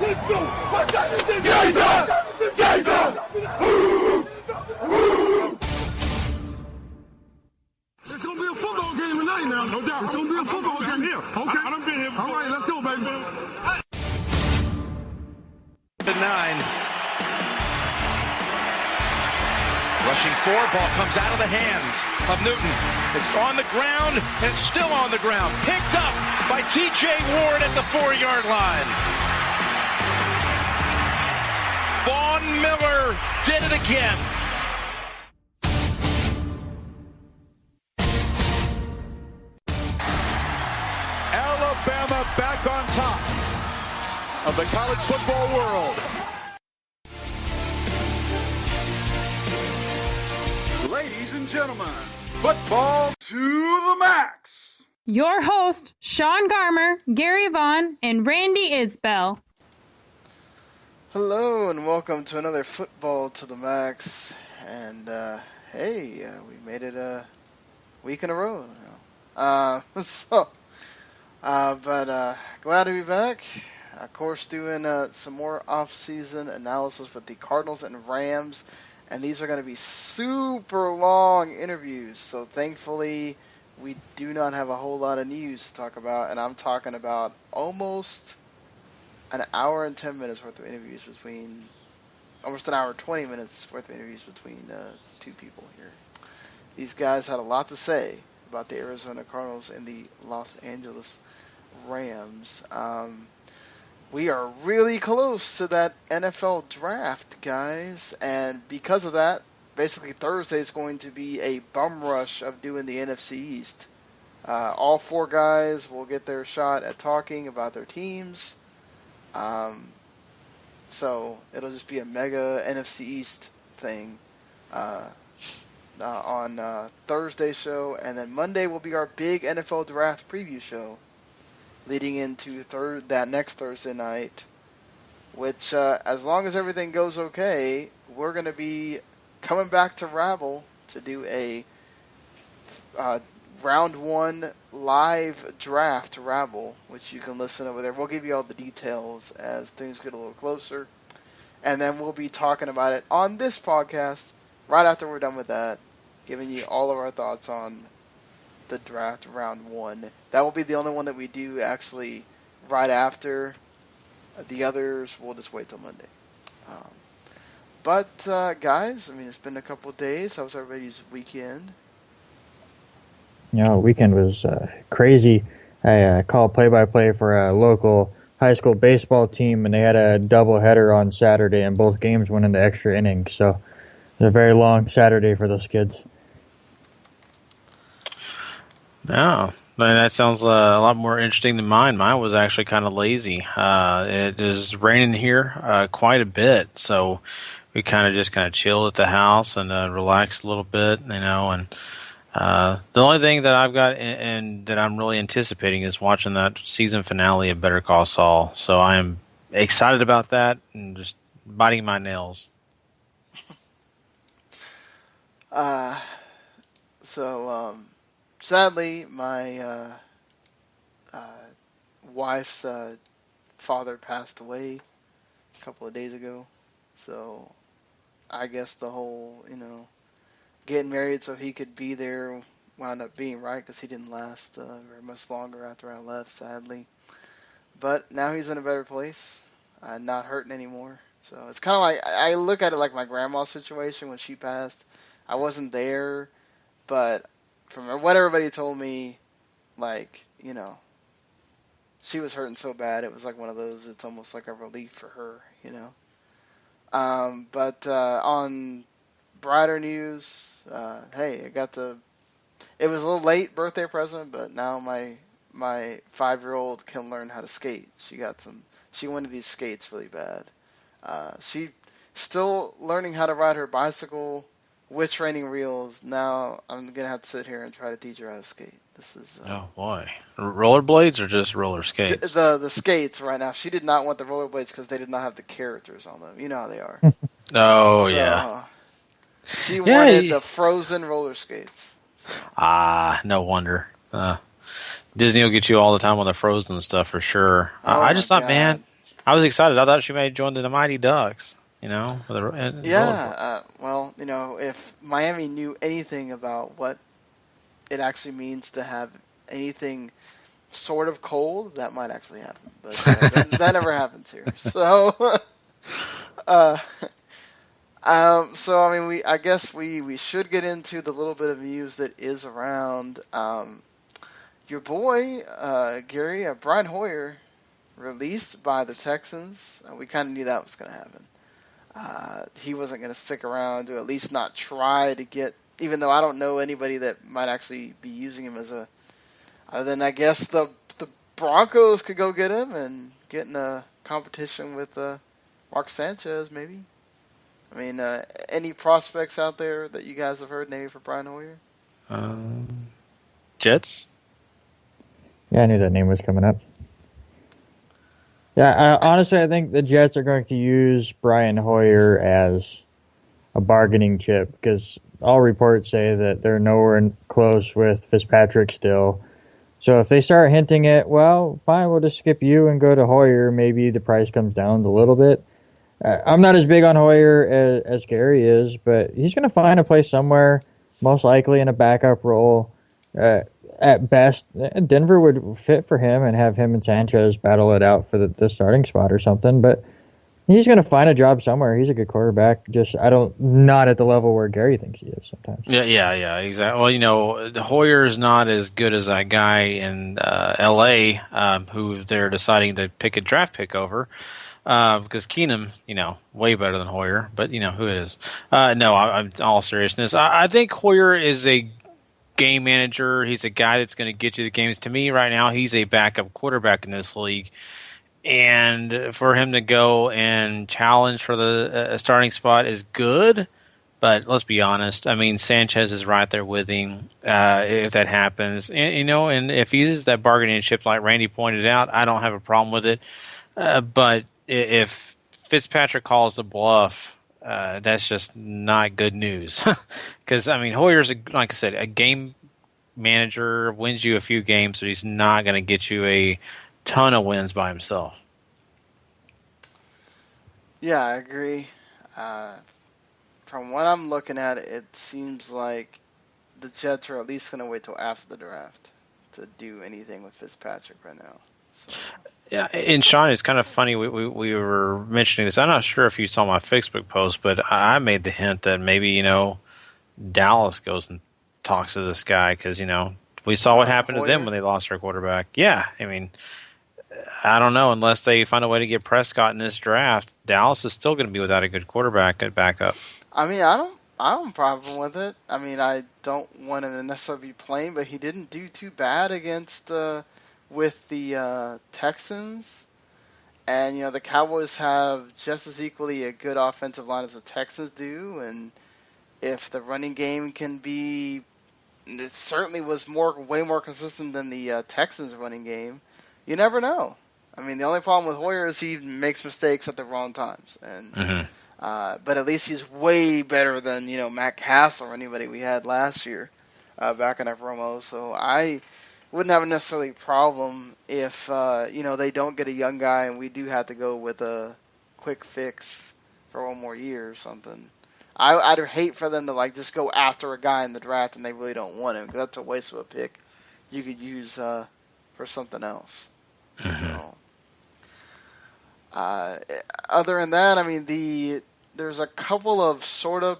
Let's go! What time is it? Gator! It's gonna be a football game tonight now. No doubt. It's gonna be a football game here. Okay. I done been here before. All right, let's go, baby. 9. Rushing 4, ball comes out of the hands of Newton. It's on the ground, and it's still on the ground. Picked up by T.J. Ward at the 4-yard line. Vaughn Miller did it again. Alabama back on top of the college football world. Ladies and gentlemen, football to the max. Your host, Sean Garmer, Gary Vaughn, and Randy Isbell. Hello and welcome to another Football to the Max. And we made it a week in a row now. Glad to be back. Of course, doing some more off-season analysis with the Cardinals and Rams. And these are going to be super long interviews. So thankfully, we do not have a whole lot of news to talk about. And I'm talking about almost an hour and 10 minutes worth of interviews between, almost an hour 20 minutes worth of interviews between two people here. These guys had a lot to say about the Arizona Cardinals and the Los Angeles Rams. We are really close to that NFL draft, guys, and because of that, basically Thursday is going to be a bum rush of doing the NFC East. All four guys will get their shot at talking about their teams. So it'll just be a mega NFC East thing on Thursday's show, and then Monday will be our big NFL draft preview show, leading into that next Thursday night, which, as long as everything goes okay, we're going to be coming back to Rabble to do a round 1 live draft Rabble, which you can listen over there. We'll give you all the details as things get a little closer, and then we'll be talking about it on this podcast right after we're done with that, giving you all of our thoughts on the draft round 1. That will be the only one that we do actually right after. The others we'll just wait till Monday. Guys, I mean, it's been a couple of days. How was everybody's weekend? Weekend was crazy. I called play-by-play for a local high school baseball team, and they had a doubleheader on Saturday, and both games went into extra innings. So it was a very long Saturday for those kids. No, that sounds a lot more interesting than mine. Mine was actually kind of lazy. It is raining here quite a bit, so we kind of chilled at the house and relaxed a little bit, and the only thing that I've got and that I'm really anticipating is watching that season finale of Better Call Saul. So I am excited about that and just biting my nails. Sadly, my wife's father passed away a couple of days ago. So I guess the whole, getting married so he could be there wound up being right, because he didn't last very much longer after I left, sadly. But now he's in a better place, not hurting anymore. So it's kind of like, I look at it like my grandma's situation when she passed. I wasn't there, but from what everybody told me, she was hurting so bad, it was like one of those, it's almost like a relief for her, on brighter news, it was a little late birthday present, but now my 5-year-old can learn how to skate. She wanted these skates really bad. She still learning how to ride her bicycle with training wheels. Now I'm going to have to sit here and try to teach her how to skate. This is oh boy, rollerblades or just roller skates? The skates right now. She did not want the rollerblades because they did not have the characters on them. You know how they are. Yeah. She wanted the frozen roller skates. So. No wonder. Disney will get you all the time on the Frozen stuff for sure. I just thought, man, I was excited. I thought she may join the Mighty Ducks. Well, if Miami knew anything about what it actually means to have anything sort of cold, that might actually happen. But that never happens here. So, I guess we should get into the little bit of news that is around. Your boy, Gary, Brian Hoyer, released by the Texans. We kind of knew that was going to happen. He wasn't going to stick around, to at least not try to get, even though I don't know anybody that might actually be using him other than I guess the Broncos could go get him and get in a competition with Mark Sanchez, maybe. I mean, any prospects out there that you guys have heard maybe for Brian Hoyer? Jets? Yeah, I knew that name was coming up. Yeah, honestly, I think the Jets are going to use Brian Hoyer as a bargaining chip because all reports say that they're nowhere close with Fitzpatrick still. So if they start hinting at, well, fine, we'll just skip you and go to Hoyer, maybe the price comes down a little bit. I'm not as big on Hoyer as Gary is, but he's going to find a place somewhere, most likely in a backup role. At best, Denver would fit for him and have him and Sanchez battle it out for the starting spot or something. But he's going to find a job somewhere. He's a good quarterback. Just not at the level where Gary thinks he is sometimes. Yeah, exactly. Well, Hoyer is not as good as that guy in L.A. Who they're deciding to pick a draft pick over. Because Keenum, way better than Hoyer. But who is? No, I'm all seriousness. I think Hoyer is a game manager. He's a guy that's going to get you the games. To me, right now, he's a backup quarterback in this league. And for him to go and challenge for the starting spot is good. But let's be honest. I mean, Sanchez is right there with him if that happens. And if he is that bargaining chip like Randy pointed out, I don't have a problem with it. But if Fitzpatrick calls the bluff, that's just not good news. Because, Hoyer's, like I said, a game manager, wins you a few games, but he's not going to get you a ton of wins by himself. Yeah, I agree. From what I'm looking at, it seems like the Jets are at least going to wait till after the draft to do anything with Fitzpatrick right now. So. Yeah, and Sean, it's kind of funny. We were mentioning this. I'm not sure if you saw my Facebook post, but I made the hint that maybe Dallas goes and talks to this guy because we saw what happened to them when they lost their quarterback. Yeah, I don't know unless they find a way to get Prescott in this draft. Dallas is still going to be without a good quarterback at backup. I don't have a problem with it. I don't want to necessarily be playing, but he didn't do too bad against. With the Texans, and the Cowboys have just as equally a good offensive line as the Texans do, and if the running game can be, it certainly was way more consistent than the Texans running game. You never know. The only problem with Hoyer is he makes mistakes at the wrong times, and but at least he's way better than Matt Castle or anybody we had last year back in Romo. So I wouldn't have a necessarily problem if they don't get a young guy and we do have to go with a quick fix for one more year or something. I'd hate for them to just go after a guy in the draft and they really don't want him because that's a waste of a pick you could use for something else. Mm-hmm. So, other than that, there's a couple of sort of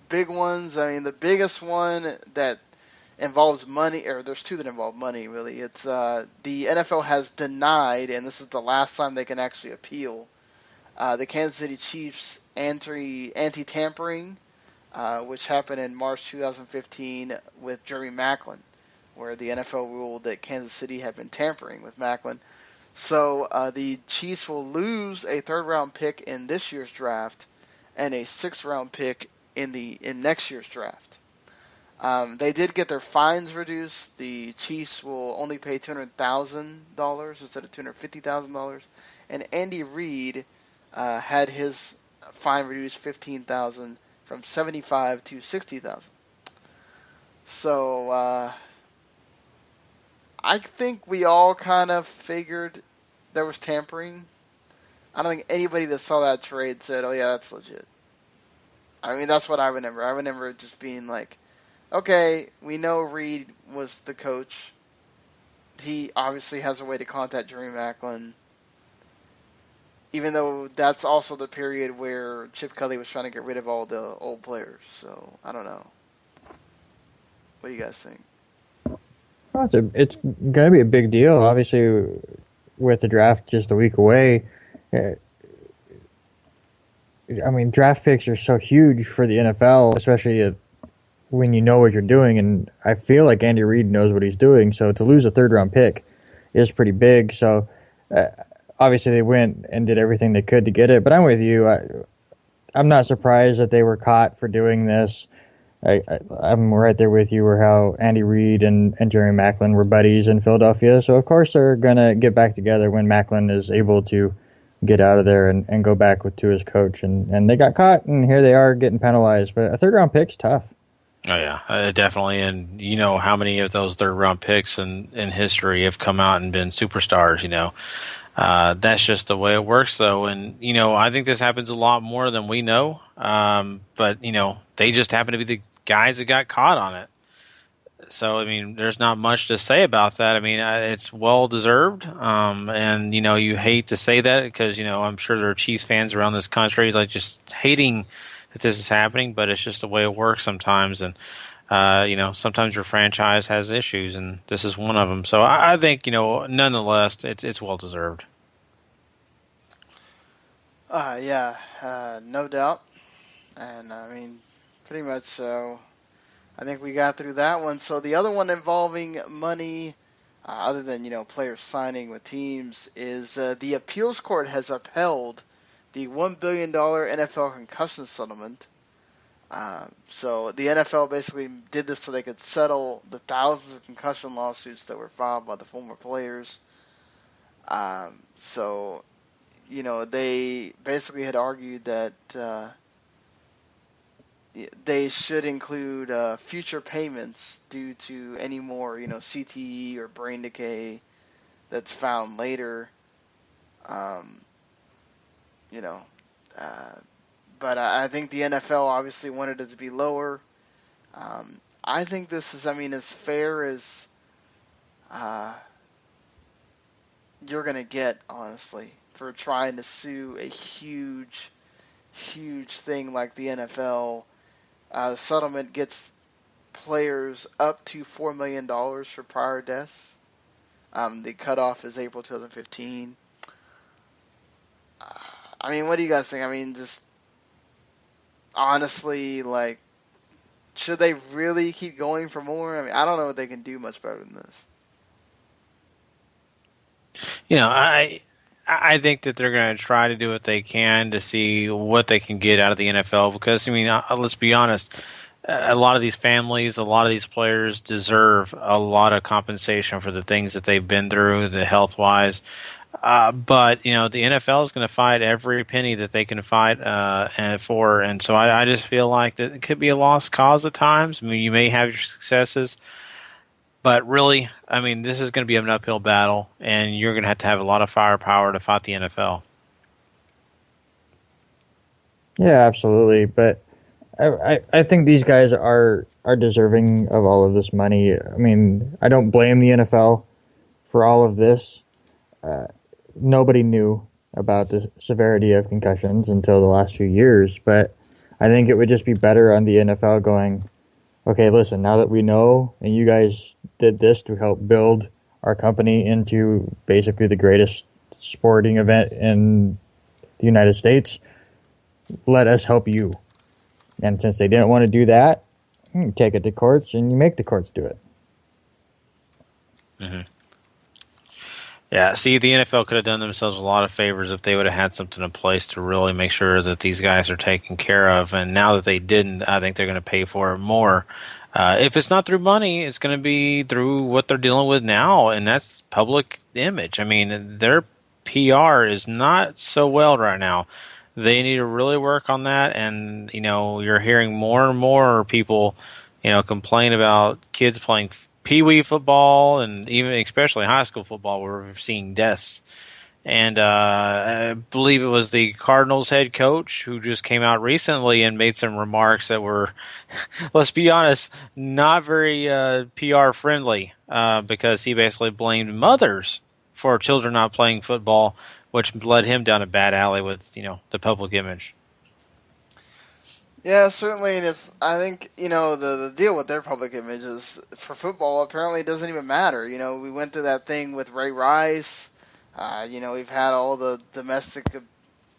big ones. The biggest one that involves money, or there's two that involve money, really. It's the NFL has denied, and this is the last time they can actually appeal, the Kansas City Chiefs anti-tampering, which happened in March 2015 with Jeremy Maclin, where the NFL ruled that Kansas City had been tampering with Maclin. So the Chiefs will lose a third-round pick in this year's draft and a sixth-round pick in next year's draft. They did get their fines reduced. The Chiefs will only pay $200,000 instead of $250,000. And Andy Reid had his fine reduced $15,000 from $75,000 to $60,000. So I think we all kind of figured there was tampering. I don't think anybody that saw that trade said, "Oh yeah, that's legit." I mean, that's what I remember. I remember it just being like, "Okay, we know Reed was the coach. He obviously has a way to contact Jeremy Maclin." Even though that's also the period where Chip Kelly was trying to get rid of all the old players. So, I don't know. What do you guys think? Well, it's going to be a big deal. Obviously, with the draft just a week away, I mean, draft picks are so huge for the NFL, especially when you know what you're doing. And I feel like Andy Reid knows what he's doing. So to lose a third-round pick is pretty big. So obviously they went and did everything they could to get it. But I'm with you. I'm not surprised that they were caught for doing this. I'm right there with you where how Andy Reid and Jeremy Maclin were buddies in Philadelphia. So, of course, they're going to get back together when Maclin is able to get out of there and go back to his coach. And they got caught, and here they are getting penalized. But a third-round pick's tough. Oh, yeah, definitely. And you know how many of those third-round picks in history have come out and been superstars, you know. That's just the way it works, though. And, you know, I think this happens a lot more than we know. But, you know, they just happen to be the guys that got caught on it. So, I mean, there's not much to say about that. I mean, it's well-deserved. And, you know, you hate to say that because, you know, I'm sure there are Chiefs fans around this country like just hating that this is happening, but it's just the way it works sometimes. And, you know, sometimes your franchise has issues, and this is one of them. So I think, you know, nonetheless, it's well-deserved. No doubt. And, I mean, pretty much so. I think we got through that one. So the other one involving money, other than, you know, players signing with teams, is the appeals court has upheld the $1 billion NFL concussion settlement. So the NFL basically did this so they could settle the thousands of concussion lawsuits that were filed by the former players. So, you know, they basically had argued that they should include future payments due to any more, you know, CTE or brain decay that's found later. You know, but I think the NFL obviously wanted it to be lower. I think this is, I mean, as fair as you're going to get, honestly, for trying to sue a huge, huge thing like the NFL. The settlement gets players up to $4 million for prior deaths. The cutoff is April 2015. I mean, what do you guys think? I mean, just honestly, like, should they really keep going for more? I mean, I don't know if they can do much better than this. You know, I think that they're going to try to do what they can to see what they can get out of the NFL because, I mean, let's be honest, a lot of these families, a lot of these players deserve a lot of compensation for the things that they've been through, the health-wise. But, you know, the NFL is going to fight every penny that they can fight for. And so I just feel like that it could be a lost cause at times. I mean, you may have your successes. But really, I mean, this is going to be an uphill battle, and you're going to have a lot of firepower to fight the NFL. Yeah, absolutely. But I think these guys are deserving of all of this money. I mean, I don't blame the NFL for all of this. Nobody knew about the severity of concussions until the last few years, but I think it would just be better on the NFL going, okay, listen, now that we know, and you guys did this to help build our company into basically the greatest sporting event in the United States, let us help you. And since they didn't want to do that, you take it to courts and you make the courts do it. Mm-hmm. Yeah, see, the NFL could have done themselves a lot of favors if they would have had something in place to really make sure that these guys are taken care of. And now that they didn't, I think they're going to pay for it more. If it's not through money, it's going to be through what they're dealing with now, and that's public image. I mean, their PR is not so well right now. They need to really work on that. And, you know, you're hearing more and more people, you know, complain about kids playing Pee Wee football and even especially high school football where we're seeing deaths. And I believe it was the Cardinals head coach who just came out recently and made some remarks that were, let's be honest, not very PR friendly, because he basically blamed mothers for children not playing football, which led him down a bad alley with, the public image. Yeah, certainly, and I think, the deal with their public image is, for football, apparently it doesn't even matter. We went through that thing with Ray Rice. We've had all the domestic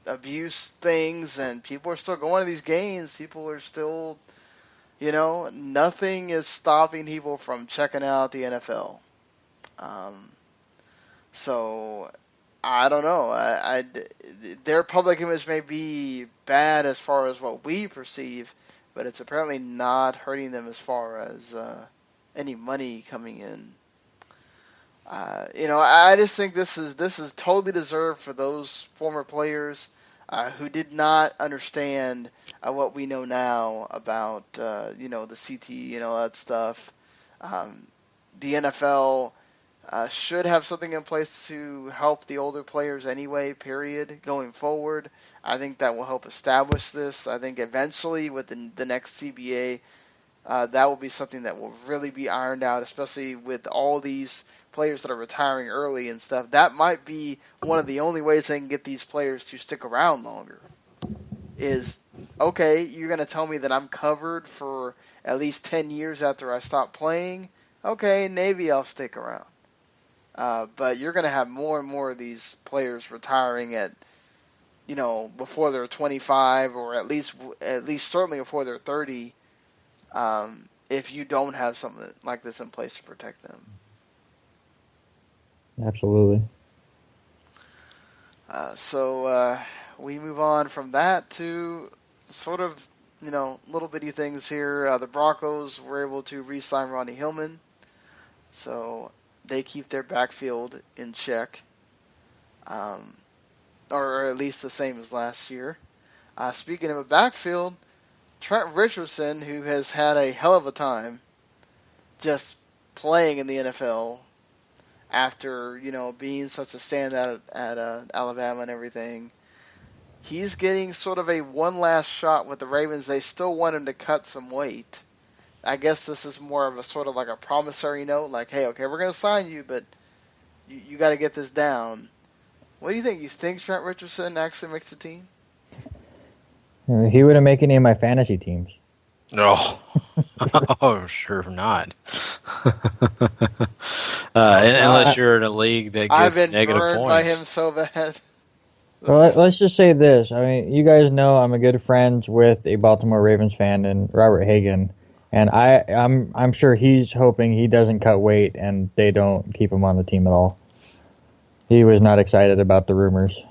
abuse things, and people are still going to these games. People are still, nothing is stopping people from checking out the NFL. So, I don't know. Their public image may be bad as far as what we perceive, but it's apparently not hurting them as far as any money coming in. I just think this is totally deserved for those former players who did not understand what we know now about the CT and all that stuff. The NFL should have something in place to help the older players anyway, period, going forward. I think that will help establish this. I think eventually with the next CBA, that will be something that will really be ironed out, especially with all these players that are retiring early and stuff. That might be one of the only ways they can get these players to stick around longer. Is, okay, you're going to tell me that I'm covered for at least 10 years after I stop playing? Okay, maybe I'll stick around. But you're going to have more and more of these players retiring at, before they're 25, or at least certainly before they're 30, if you don't have something like this in place to protect them. Absolutely. So we move on from that to sort of, little bitty things here. The Broncos were able to re-sign Ronnie Hillman, so they keep their backfield in check, or at least the same as last year. Speaking of a backfield, Trent Richardson, who has had a hell of a time just playing in the NFL after, being such a standout at Alabama and everything, he's getting sort of a one last shot with the Ravens. They still want him to cut some weight. I guess this is more of a sort of like a promissory note, like, hey, okay, we're going to sign you, but you got to get this down. What do you think? You think Trent Richardson actually makes the team? He wouldn't make any of my fantasy teams. No. Oh, sure not. Unless you're in a league that I've gets been negative burned points. by him so bad. Well, let's just say this. I mean, you guys know I'm a good friends with a Baltimore Ravens fan and Robert Hagan, and I'm sure he's hoping he doesn't cut weight and they don't keep him on the team at all. He was not excited about the rumors.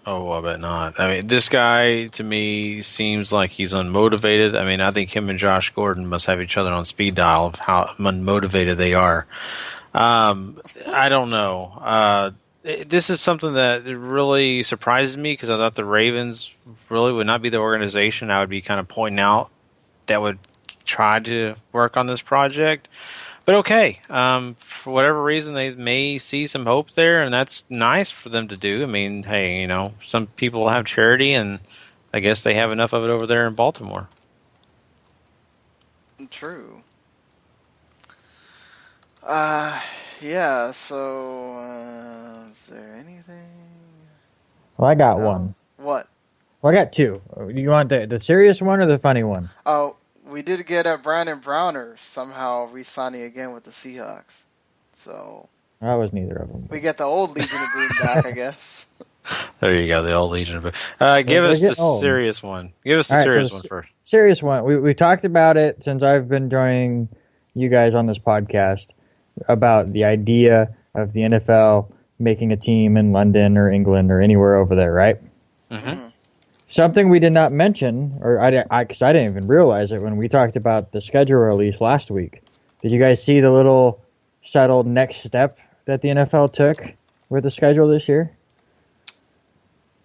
Oh, I bet not. I mean, this guy, to me, seems like he's unmotivated. I mean, I think him and Josh Gordon must have each other on speed dial of how unmotivated they are. I don't know. This is something that really surprises me because I thought the Ravens really would not be the organization I would be kind of pointing out that would try to work on this project. But okay, for whatever reason, they may see some hope there, and that's nice for them to do. I mean, hey, some people have charity, and I guess they have enough of it over there in Baltimore. True. Yeah, so, is there anything? Well, I got one. What? Well, I got two. You want the serious one or the funny one? Oh, we did get Brandon Browner somehow re-signing again with the Seahawks. So I was neither of them. We get the old Legion of Boom back, I guess. There you go, the old Legion of Boom. Give us the serious one. Give us the serious one first. Serious one. We talked about it since I've been joining you guys on this podcast about the idea of the NFL making a team in London or England or anywhere over there, right? Mm-hmm. Something we did not mention, or because I didn't even realize it when we talked about the schedule release last week. Did you guys see the little settled next step that the NFL took with the schedule this year?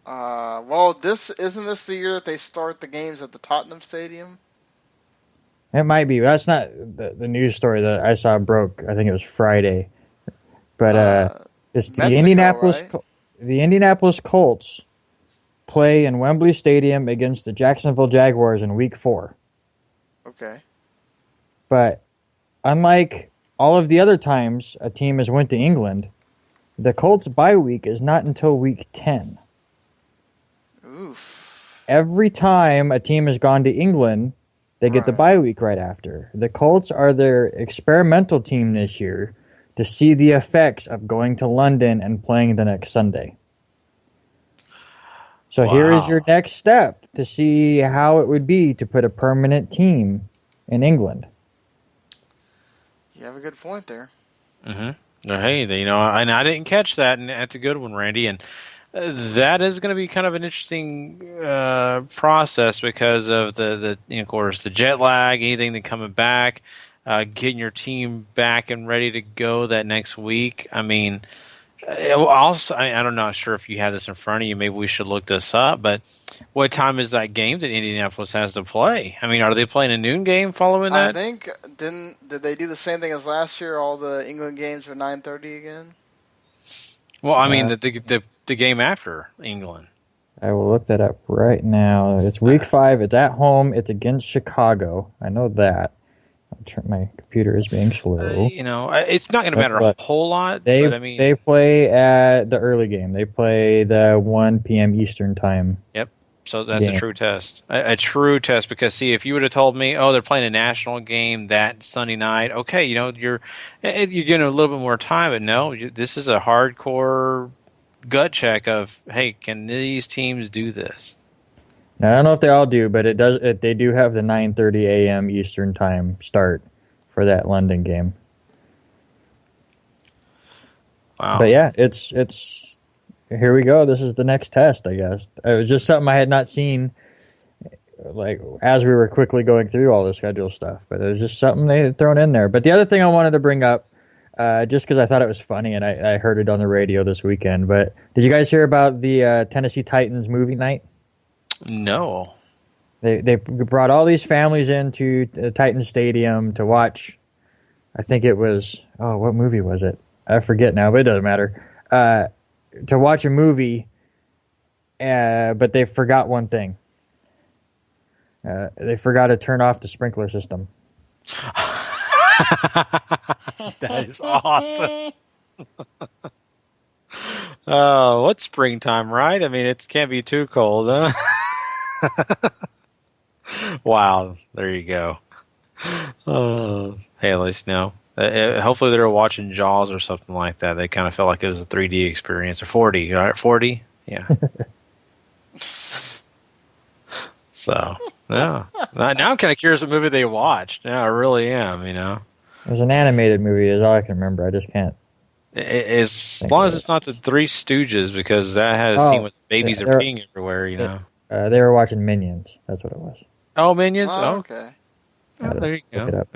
Well, isn't this the year that they start the games at the Tottenham Stadium? It might be. That's not the news story that I saw broke. I think it was Friday. But it's the Mexico, Indianapolis. Right? the Indianapolis Colts play in Wembley Stadium against the Jacksonville Jaguars in Week 4. Okay. But unlike all of the other times a team has went to England, the Colts' bye week is not until Week 10. Oof. Every time a team has gone to England, they get the bye week right after. The Colts are their experimental team this year to see the effects of going to London and playing the next Sunday. So here is your next step to see how it would be to put a permanent team in England. You have a good point there. Mm-hmm. Hey, and I didn't catch that, and that's a good one, Randy. And that is going to be kind of an interesting process because of of course, the jet lag, anything that coming back, getting your team back and ready to go that next week. I mean, I'm not sure if you have this in front of you. Maybe we should look this up. But what time is that game that Indianapolis has to play? I mean, are they playing a noon game following that? I think did they do the same thing as last year? All the England games were 9:30 again. Well, I mean the game after England. I will look that up right now. It's Week 5. It's at home. It's against Chicago. I know that. My computer is being slow. It's not going to matter a whole lot. They play at the early game. They play the 1 p.m. Eastern time. Yep. So that's a true test. A true test because, see, if you would have told me, they're playing a national game that Sunday night, okay, you're getting a little bit more time. But no, this is a hardcore gut check of, hey, can these teams do this? Now, I don't know if they all do, but they do have the 9:30 a.m. Eastern time start for that London game. Wow. But yeah, it's here we go. This is the next test, I guess. It was just something I had not seen, like as we were quickly going through all the schedule stuff. But it was just something they had thrown in there. But the other thing I wanted to bring up, just because I thought it was funny and I heard it on the radio this weekend. But did you guys hear about the Tennessee Titans movie night? No. They brought all these families into the Titans Stadium to watch. I think it was what movie was it? I forget now, but it doesn't matter. To watch a movie, but they forgot one thing. They forgot to turn off the sprinkler system. That is awesome. Oh, what's springtime, right? I mean, it can't be too cold, huh? Wow, there you go. Hey, at least no. Hopefully they were watching Jaws or something like that. They kind of felt like it was a 3D experience. Or 4D, right? 4D? Yeah. So, yeah. Now I'm kind of curious what movie they watched. Yeah, I really am, It was an animated movie is all I can remember. I just can't. As long as it's not the Three Stooges, because that has a scene with babies are peeing everywhere, They were watching Minions. That's what it was. Oh, Minions? Oh, okay. There you go. Look it up.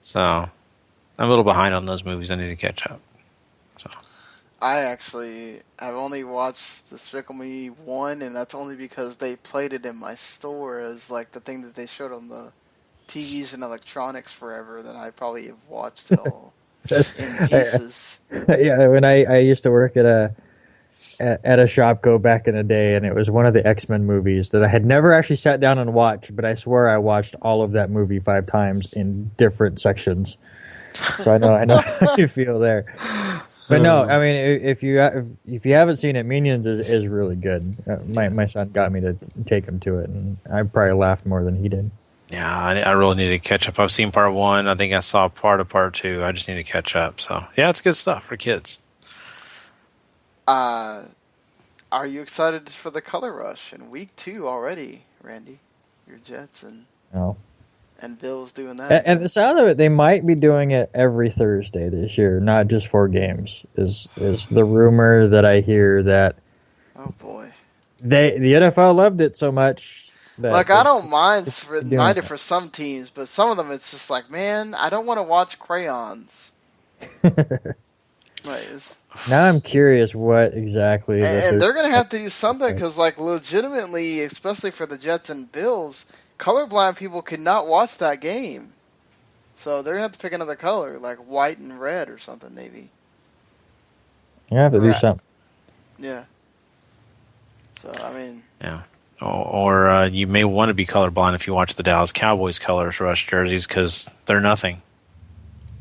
So, I'm a little behind on those movies. I need to catch up. So, I actually have only watched Despicable Me 1, and that's only because they played it in my store as like the thing that they showed on the TVs and electronics forever that I probably have watched it all in pieces. Yeah, when I used to work at a Shopko back in the day, and it was one of the X-Men movies that I had never actually sat down and watched, but I swear I watched all of that movie 5 times in different sections. So I know how you feel there. But no, I mean, if you haven't seen it, Minions is really good. My son got me to take him to it, and I probably laughed more than he did. yeah, I really need to catch up. I've seen part 1. I think I saw part of part 2. I just need to catch up. So, yeah, it's good stuff for kids. Are you excited for the Color Rush in week 2 already, Randy? Your Jets and Bills doing that. And the sound of it, they might be doing it every Thursday this year, not just 4 games. Is the rumor that I hear that? Oh boy, the NFL loved it so much. Like I don't mind it for some teams, but some of them it's just like, man, I don't want to watch crayons. Now I'm curious what exactly. And they're going to have to do something because, like, legitimately, especially for the Jets and Bills, colorblind people cannot watch that game. So they're going to have to pick another color, like white and red or something, maybe. You have to do something. Yeah. So I mean. Yeah. Or you may want to be colorblind if you watch the Dallas Cowboys colors rush jerseys because they're nothing.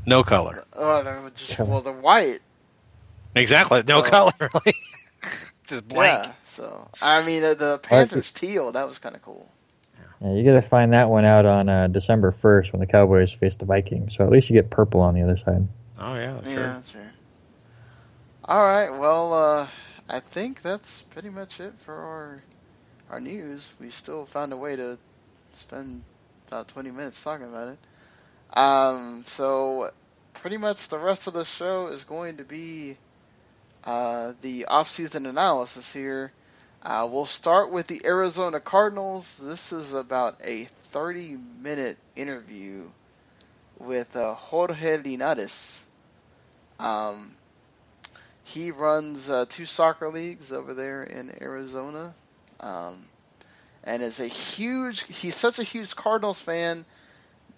No color. Oh, they're white. Exactly. No So color. Just blank. yeah. So I mean, the Panthers teal, that was kind of cool. Yeah, you got to find that one out on December 1st when the Cowboys face the Vikings. So at least you get purple on the other side. Oh, yeah, sure. Yeah, sure. All right. Well, I think that's pretty much it for our news. We still found a way to spend about 20 minutes talking about it. So pretty much the rest of the show is going to be the off-season analysis here. We'll start with the Arizona Cardinals. This is about a 30-minute interview with Jorge Linares. He runs 2 soccer leagues over there in Arizona, and he's such a huge Cardinals fan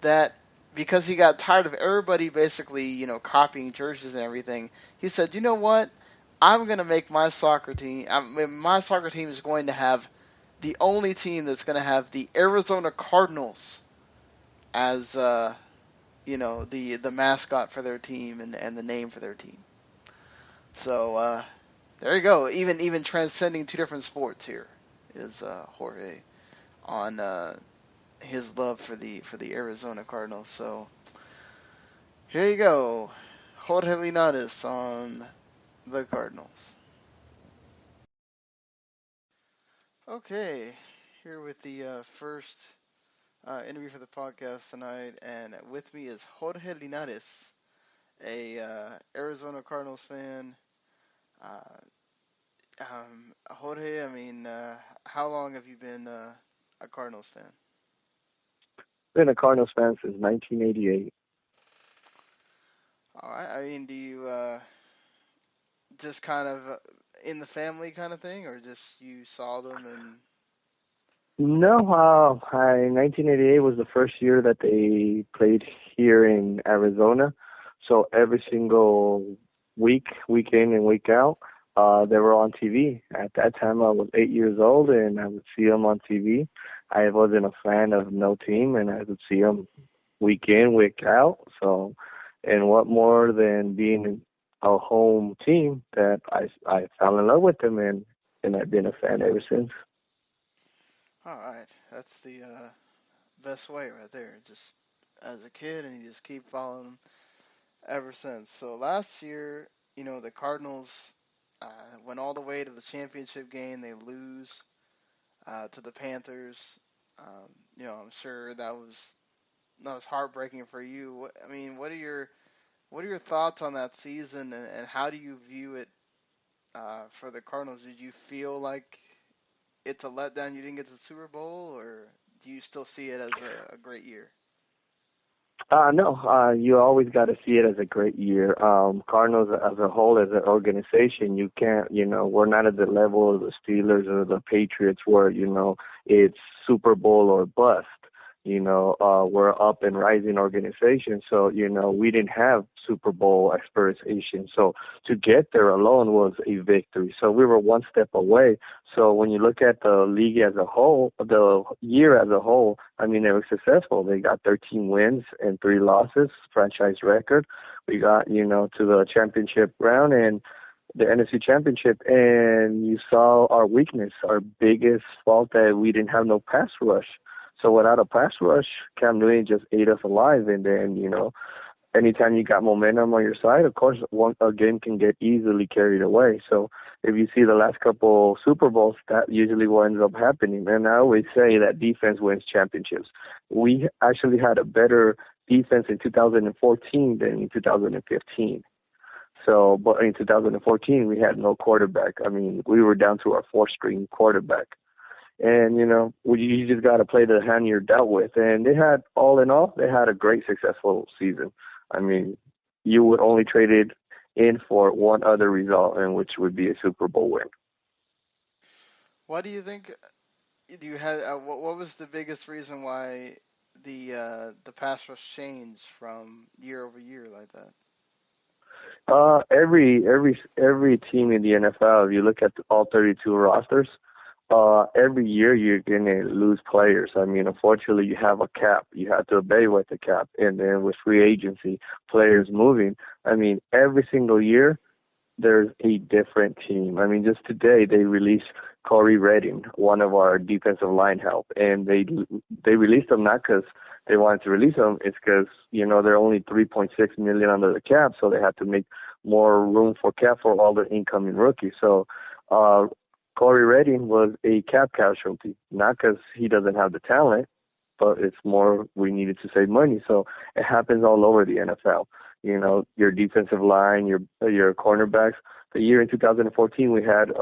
that because he got tired of everybody basically, copying jerseys and everything, he said, you know what? I'm going to make my soccer team. My soccer team is going to have the only team that's going to have the Arizona Cardinals as, the mascot for their team and the name for their team. So there you go. Even transcending 2 different sports here is Jorge on his love for the Arizona Cardinals. So here you go, Jorge Linares on the Cardinals. Okay, here with the first interview for the podcast tonight, and with me is Jorge Linares, a Arizona Cardinals fan. Jorge, I mean, how long have you been a Cardinals fan? Been a Cardinals fan since 1988. All right. I mean, do you just kind of in the family kind of thing, or just you saw them and? No, 1988 was the first year that they played here in Arizona. So every single week in and week out, they were on TV. At that time, I was 8 years old, and I would see them on TV. I wasn't a fan of no team, and I would see them week in, week out. So, and what more than being a home team that I fell in love with them, and I've been a fan ever since. All right, that's the best way right there. Just as a kid, and you just keep following them ever since. So last year, the Cardinals went all the way to the championship game. They lose to the Panthers. I'm sure that was heartbreaking for you. I mean, what are your thoughts on that season, and how do you view it for the Cardinals? Did you feel like it's a letdown you didn't get to the Super Bowl, or do you still see it as a great year? No, you always got to see it as a great year. Cardinals as a whole, as an organization, you can't, we're not at the level of the Steelers or the Patriots where, it's Super Bowl or bust. We're up and rising organization. So, we didn't have Super Bowl aspiration. So to get there alone was a victory. So we were one step away. So when you look at the league as a whole, the year as a whole, I mean, they were successful. They got 13 wins and 3 losses, franchise record. We got, to the championship round and the NFC Championship, and you saw our weakness, our biggest fault, that we didn't have no pass rush. So without a pass rush, Cam Newton just ate us alive. And then, anytime you got momentum on your side, of course, a game can get easily carried away. So if you see the last couple Super Bowls, that usually what ends up happening. And I always say that defense wins championships. We actually had a better defense in 2014 than in 2015. So, but in 2014, we had no quarterback. I mean, we were down to our 4th-string quarterback. And, you just got to play the hand you're dealt with. And they had, all in all, they had a great, successful season. I mean, you would only trade it in for one other result, and which would be a Super Bowl win. What do you think? Do you have what was the biggest reason why the pass rush changed from year over year like that? Every team in the NFL, if you look at all 32 rosters, every year you're going to lose players. I mean, unfortunately, you have a cap. You have to obey with the cap. And then with free agency, players moving. I mean, every single year, there's a different team. I mean, just today, they released Corey Redding, one of our defensive line help. And they released him not because they wanted to release him. It's because, they're only $3.6 million under the cap, so they had to make more room for cap for all the incoming rookies. So, Corey Redding was a cap casualty, not because he doesn't have the talent, but it's more we needed to save money. So it happens all over the NFL. Your defensive line, your cornerbacks. The year in 2014, we had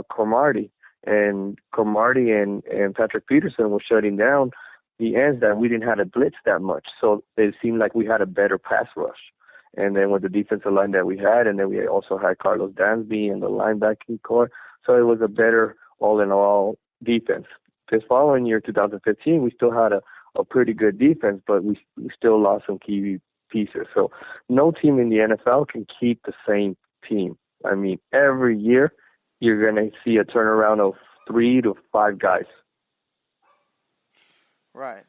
Cromartie, and Patrick Peterson was shutting down the ends that we didn't have to blitz that much. So it seemed like we had a better pass rush. And then with the defensive line that we had, and then we also had Carlos Dansby and the linebacking core. So it was a better all-in-all defense. This following year, 2015, we still had a pretty good defense, but we still lost some key pieces. So no team in the NFL can keep the same team. I mean, every year you're going to see a turnaround of 3 to 5 guys. Right.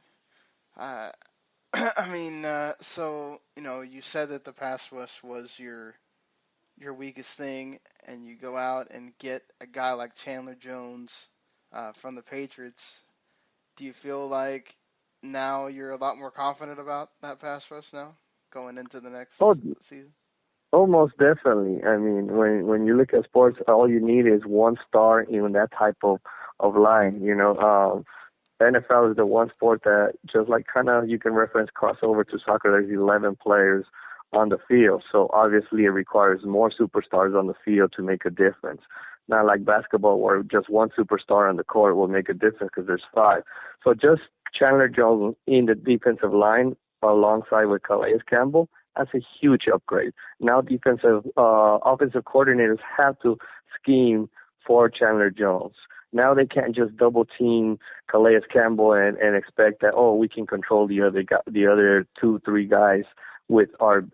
So, you said that the pass rush was your weakest thing, and you go out and get a guy like Chandler Jones from the Patriots. Do you feel like now you're a lot more confident about that pass rush now going into the next season? Oh, most definitely. I mean, when you look at sports, all you need is one star in that type of line. NFL is the one sport that just like kind of you can reference crossover to soccer. There's 11 players on the field. So obviously it requires more superstars on the field to make a difference. Not like basketball where just one superstar on the court will make a difference because there's 5. So just Chandler Jones in the defensive line alongside with Calais Campbell, that's a huge upgrade. Now offensive coordinators have to scheme for Chandler Jones. Now they can't just double team Calais Campbell and expect that, we can control the other 2-3 guys with our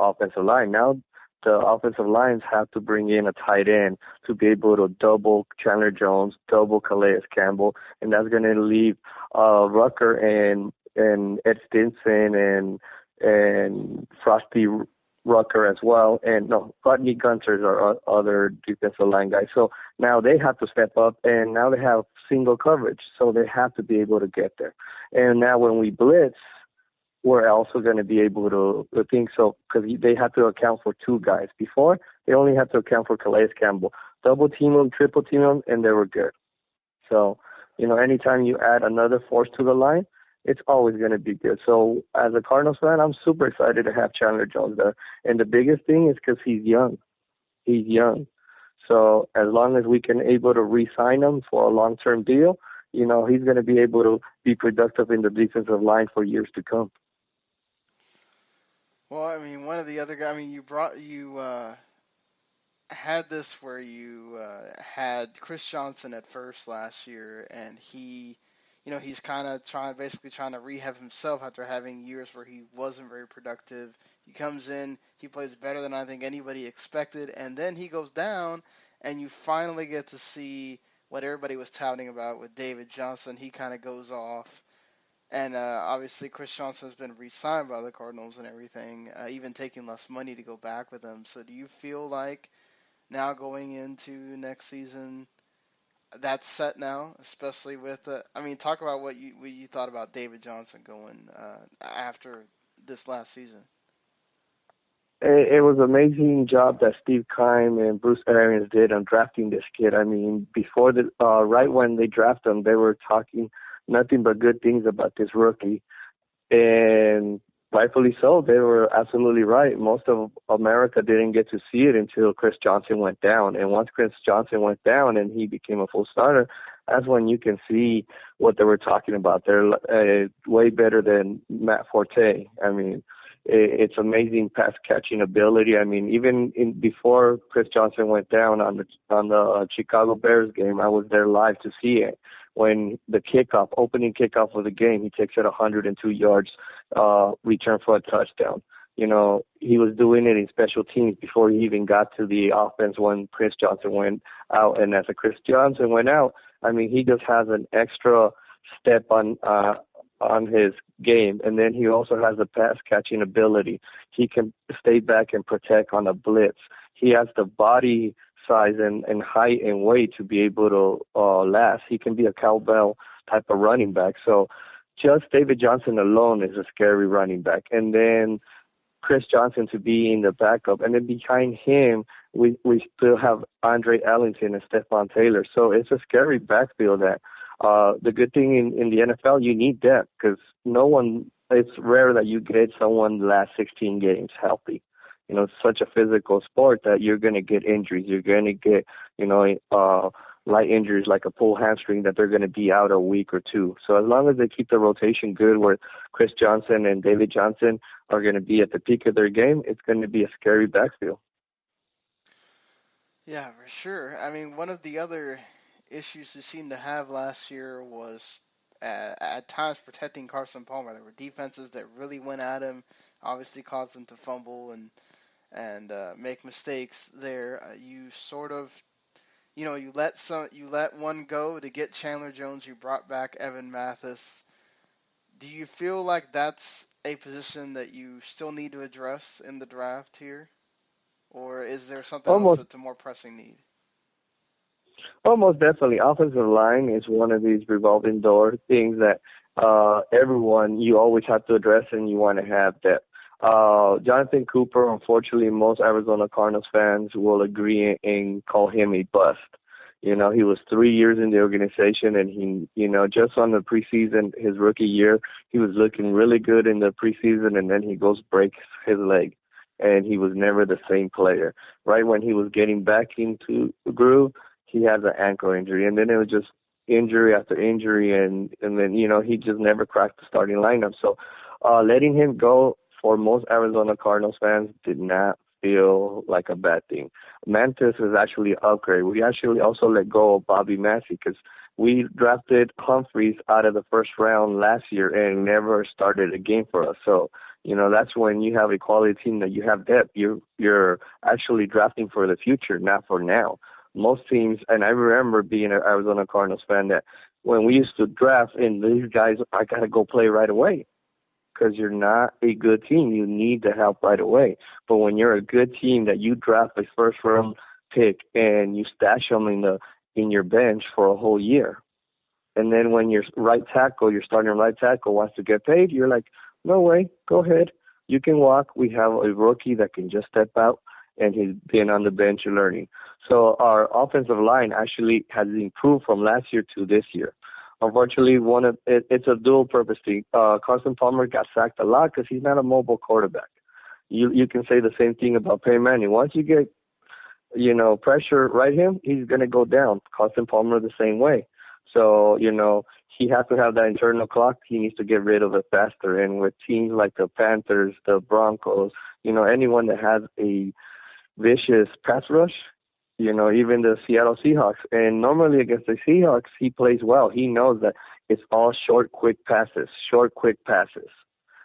offensive line. Now the offensive lines have to bring in a tight end to be able to double Chandler Jones, double Calais Campbell, and that's going to leave Rucker and Ed Stinson and Frosty Rucker as well, and Rodney Gunter's our other defensive line guys. So now they have to step up, and now they have single coverage, so they have to be able to get there. And now when we blitz, we're also going to be able to think so because they have to account for 2 guys. Before, they only had to account for Calais Campbell. Double team them, triple team them, and they were good. So, anytime you add another force to the line, it's always going to be good. So as a Cardinals fan, I'm super excited to have Chandler Jones there. And the biggest thing is because he's young. He's young. So as long as we can able to re-sign him for a long-term deal, he's going to be able to be productive in the defensive line for years to come. Well, I mean, one of the other guys, you had this where you had Chris Johnson at first last year, and he's kind of trying to rehab himself after having years where he wasn't very productive. He comes in, he plays better than I think anybody expected, and then he goes down, and you finally get to see what everybody was touting about with David Johnson. He kind of goes off. And obviously, Chris Johnson has been re-signed by the Cardinals and everything, even taking less money to go back with them. So do you feel like now going into next season, that's set now, especially with talk about what you thought about David Johnson going after this last season. It was an amazing job that Steve Keim and Bruce Arians did on drafting this kid. I mean, before right when they drafted him, they were talking nothing but good things about this rookie. And rightfully so, they were absolutely right. Most of America didn't get to see it until Chris Johnson went down. And once Chris Johnson went down and he became a full starter, that's when you can see what they were talking about. They're way better than Matt Forte. I mean, it's amazing pass catching ability. I mean, even before Chris Johnson went down on the Chicago Bears game, I was there live to see it. When the opening kickoff of the game, he takes it 102 yards, return for a touchdown. he was doing it in special teams before he even got to the offense when Chris Johnson went out. And as Chris Johnson went out, he just has an extra step on his game. And then he also has a pass catching ability. He can stay back and protect on a blitz. He has the body size and height and weight to be able to last. He can be a cowbell type of running back. So just David Johnson alone is a scary running back. And then Chris Johnson to be in the backup. And then behind him, we still have Andre Ellington and Stephon Taylor. So it's a scary backfield that the good thing in the NFL, you need depth because it's rare that you get someone the last 16 games healthy. It's such a physical sport that you're going to get injuries. You're going to get, light injuries like a pulled hamstring that they're going to be out a week or two. So as long as they keep the rotation good where Chris Johnson and David Johnson are going to be at the peak of their game, it's going to be a scary backfield. Yeah, for sure. One of the other issues we seemed to have last year was at times protecting Carson Palmer. There were defenses that really went at him, obviously caused him to fumble and make mistakes there. You sort of, you let one go to get Chandler Jones. You brought back Evan Mathis. Do you feel like that's a position that you still need to address in the draft here, or is there something else that's a more pressing need? Almost definitely. Offensive line is one of these revolving door things that everyone you always have to address and you want to have depth. Jonathan Cooper, unfortunately, most Arizona Cardinals fans will agree and call him a bust. He was 3 years in the organization, and he, just on the preseason, his rookie year, he was looking really good in the preseason, and then he breaks his leg, and he was never the same player. Right when he was getting back into the groove, he has an ankle injury, and then it was just injury after injury, and then, he just never cracked the starting lineup. So letting him go for most Arizona Cardinals fans did not feel like a bad thing. Mantis is actually an upgrade. We actually also let go of Bobby Massey because we drafted Humphreys out of the first round last year and never started a game for us. So, that's when you have a quality team that you have depth. You're actually drafting for the future, not for now. Most teams, and I remember being an Arizona Cardinals fan, that when we used to draft and these guys, I got to go play right away. Because you're not a good team. You need the help right away. But when you're a good team that you draft a first-round pick and you stash them in your bench for a whole year, and then when your starting right tackle wants to get paid, you're like, no way, go ahead. You can walk. We have a rookie that can just step out, and he's been on the bench learning. So our offensive line actually has improved from last year to this year. Unfortunately, it's a dual-purpose thing. Carson Palmer got sacked a lot because he's not a mobile quarterback. You can say the same thing about Peyton Manning. Once you get, pressure right him, he's going to go down. Carson Palmer the same way. So, he has to have that internal clock. He needs to get rid of it faster. And with teams like the Panthers, the Broncos, anyone that has a vicious pass rush, even the Seattle Seahawks. And normally against the Seahawks, he plays well. He knows that it's all short, quick passes.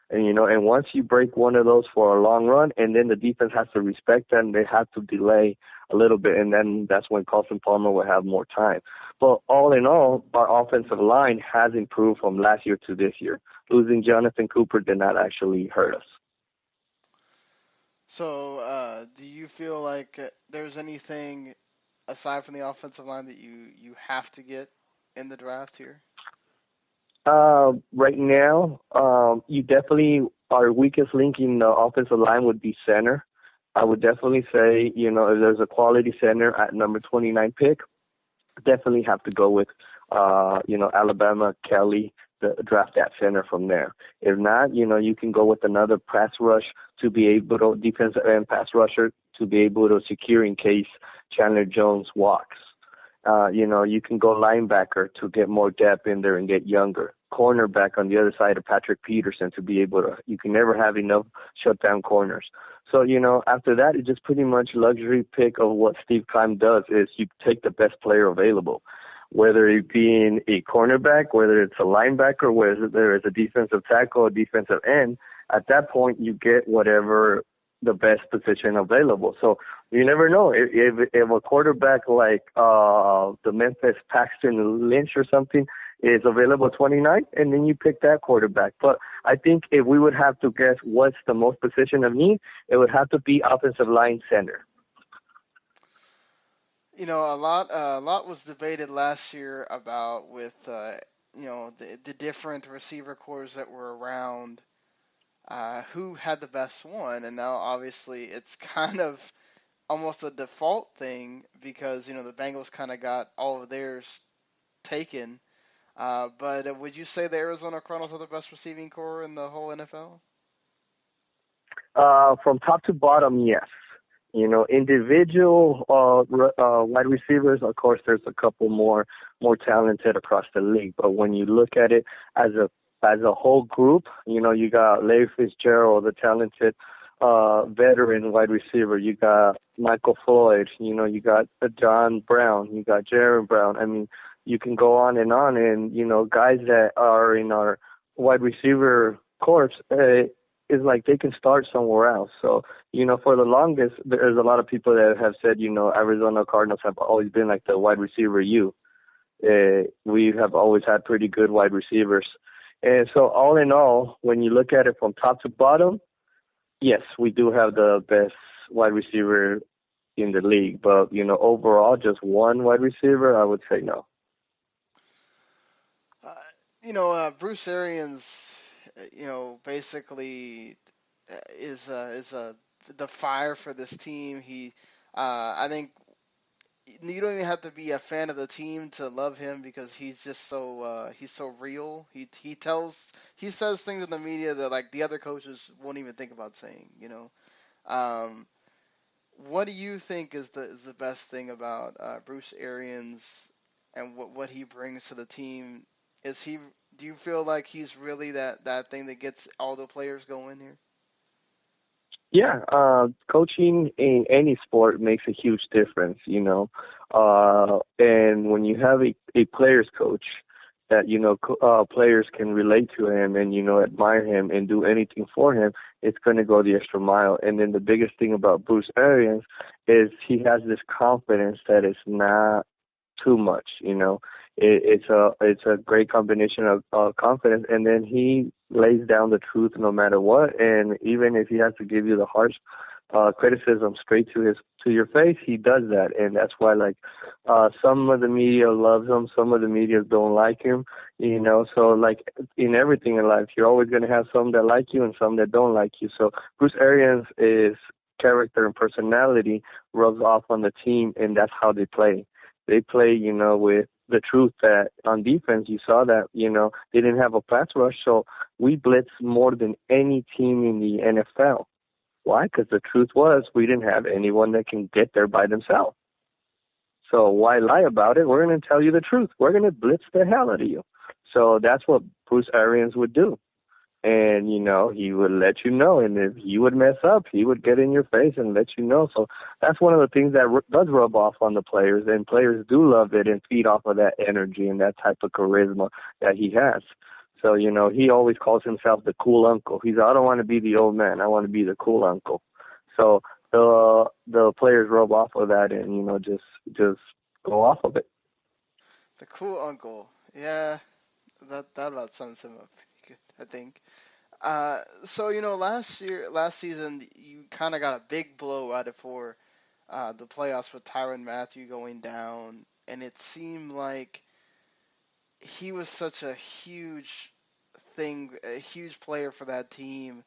And, and once you break one of those for a long run, and then the defense has to respect them, they have to delay a little bit, and then that's when Carson Palmer will have more time. But all in all, our offensive line has improved from last year to this year. Losing Jonathan Cooper did not actually hurt us. So, do you feel like there's anything aside from the offensive line that you have to get in the draft here? Right now, you definitely, our weakest link in the offensive line would be center. I would definitely say, if there's a quality center at number 29 pick, definitely have to go with, Alabama, Kelly, draft that center from there. If not, you can go with another pass rush to be able to, defensive end pass rusher to be able to secure in case Chandler Jones walks. You can go linebacker to get more depth in there and get younger. Cornerback on the other side of Patrick Peterson to be able to, you can never have enough shutdown corners. So, after that, it's just pretty much luxury pick of what Steve Keim does is you take the best player available. whether it being a cornerback, whether it's a linebacker, whether it's a defensive tackle, a defensive end. At that point, you get whatever the best position available. So you never know if a quarterback like the Memphis Paxton Lynch or something is available 29, and then you pick that quarterback. But I think if we would have to guess what's the most position of need, it would have to be offensive line center. You know, a lot was debated last year about with the different receiver corps that were around, who had the best one, and now obviously it's kind of almost a default thing because the Bengals kind of got all of theirs taken. But would you say the Arizona Cardinals are the best receiving corps in the whole NFL? From top to bottom, yes. Individual wide receivers, of course, there's a couple more talented across the league. But when you look at it as a whole group, you got Larry Fitzgerald, the talented veteran wide receiver. You got Michael Floyd. You got John Brown. You got Jaron Brown. I mean, you can go on, and guys that are in our wide receiver corps, is like they can start somewhere else. So, for the longest, there's a lot of people that have said, Arizona Cardinals have always been like the wide receiver U. We have always had pretty good wide receivers. And so all in all, when you look at it from top to bottom, yes, we do have the best wide receiver in the league. But, overall, just one wide receiver, I would say no. Bruce Arians, basically is the fire for this team. I think you don't even have to be a fan of the team to love him because he's just he's so real. He says things in the media that like the other coaches won't even think about saying. What do you think is the best thing about Bruce Arians and what he brings to the team? Do you feel like he's really that thing that gets all the players going here? Yeah, coaching in any sport makes a huge difference, and when you have a player's coach that, players can relate to him and, admire him and do anything for him, it's going to go the extra mile. And then the biggest thing about Bruce Arians is he has this confidence that it's not too much, It's a great combination of confidence, and then he lays down the truth no matter what. And even if he has to give you the harsh criticism straight to your face, he does that. And that's why, some of the media loves him, some of the media don't like him. So like in everything in life, you're always going to have some that like you and some that don't like you. So Bruce Arians' character and personality rubs off on the team, and that's how they play. They play, with the truth that on defense, you saw that, they didn't have a pass rush. So we blitz more than any team in the NFL. Why? Because the truth was we didn't have anyone that can get there by themselves. So why lie about it? We're going to tell you the truth. We're going to blitz the hell out of you. So that's what Bruce Arians would do. And, he would let you know. And if you would mess up, he would get in your face and let you know. So that's one of the things that does rub off on the players. And players do love it and feed off of that energy and that type of charisma that he has. So, he always calls himself the cool uncle. He's, I don't want to be the old man. I want to be the cool uncle. So the players rub off of that and, just go off of it. The cool uncle. Yeah, that about sums him up pretty good, I think. So last season, you kind of got a big blow out of for the playoffs with Tyrann Mathieu going down, and it seemed like he was such a huge player for that team.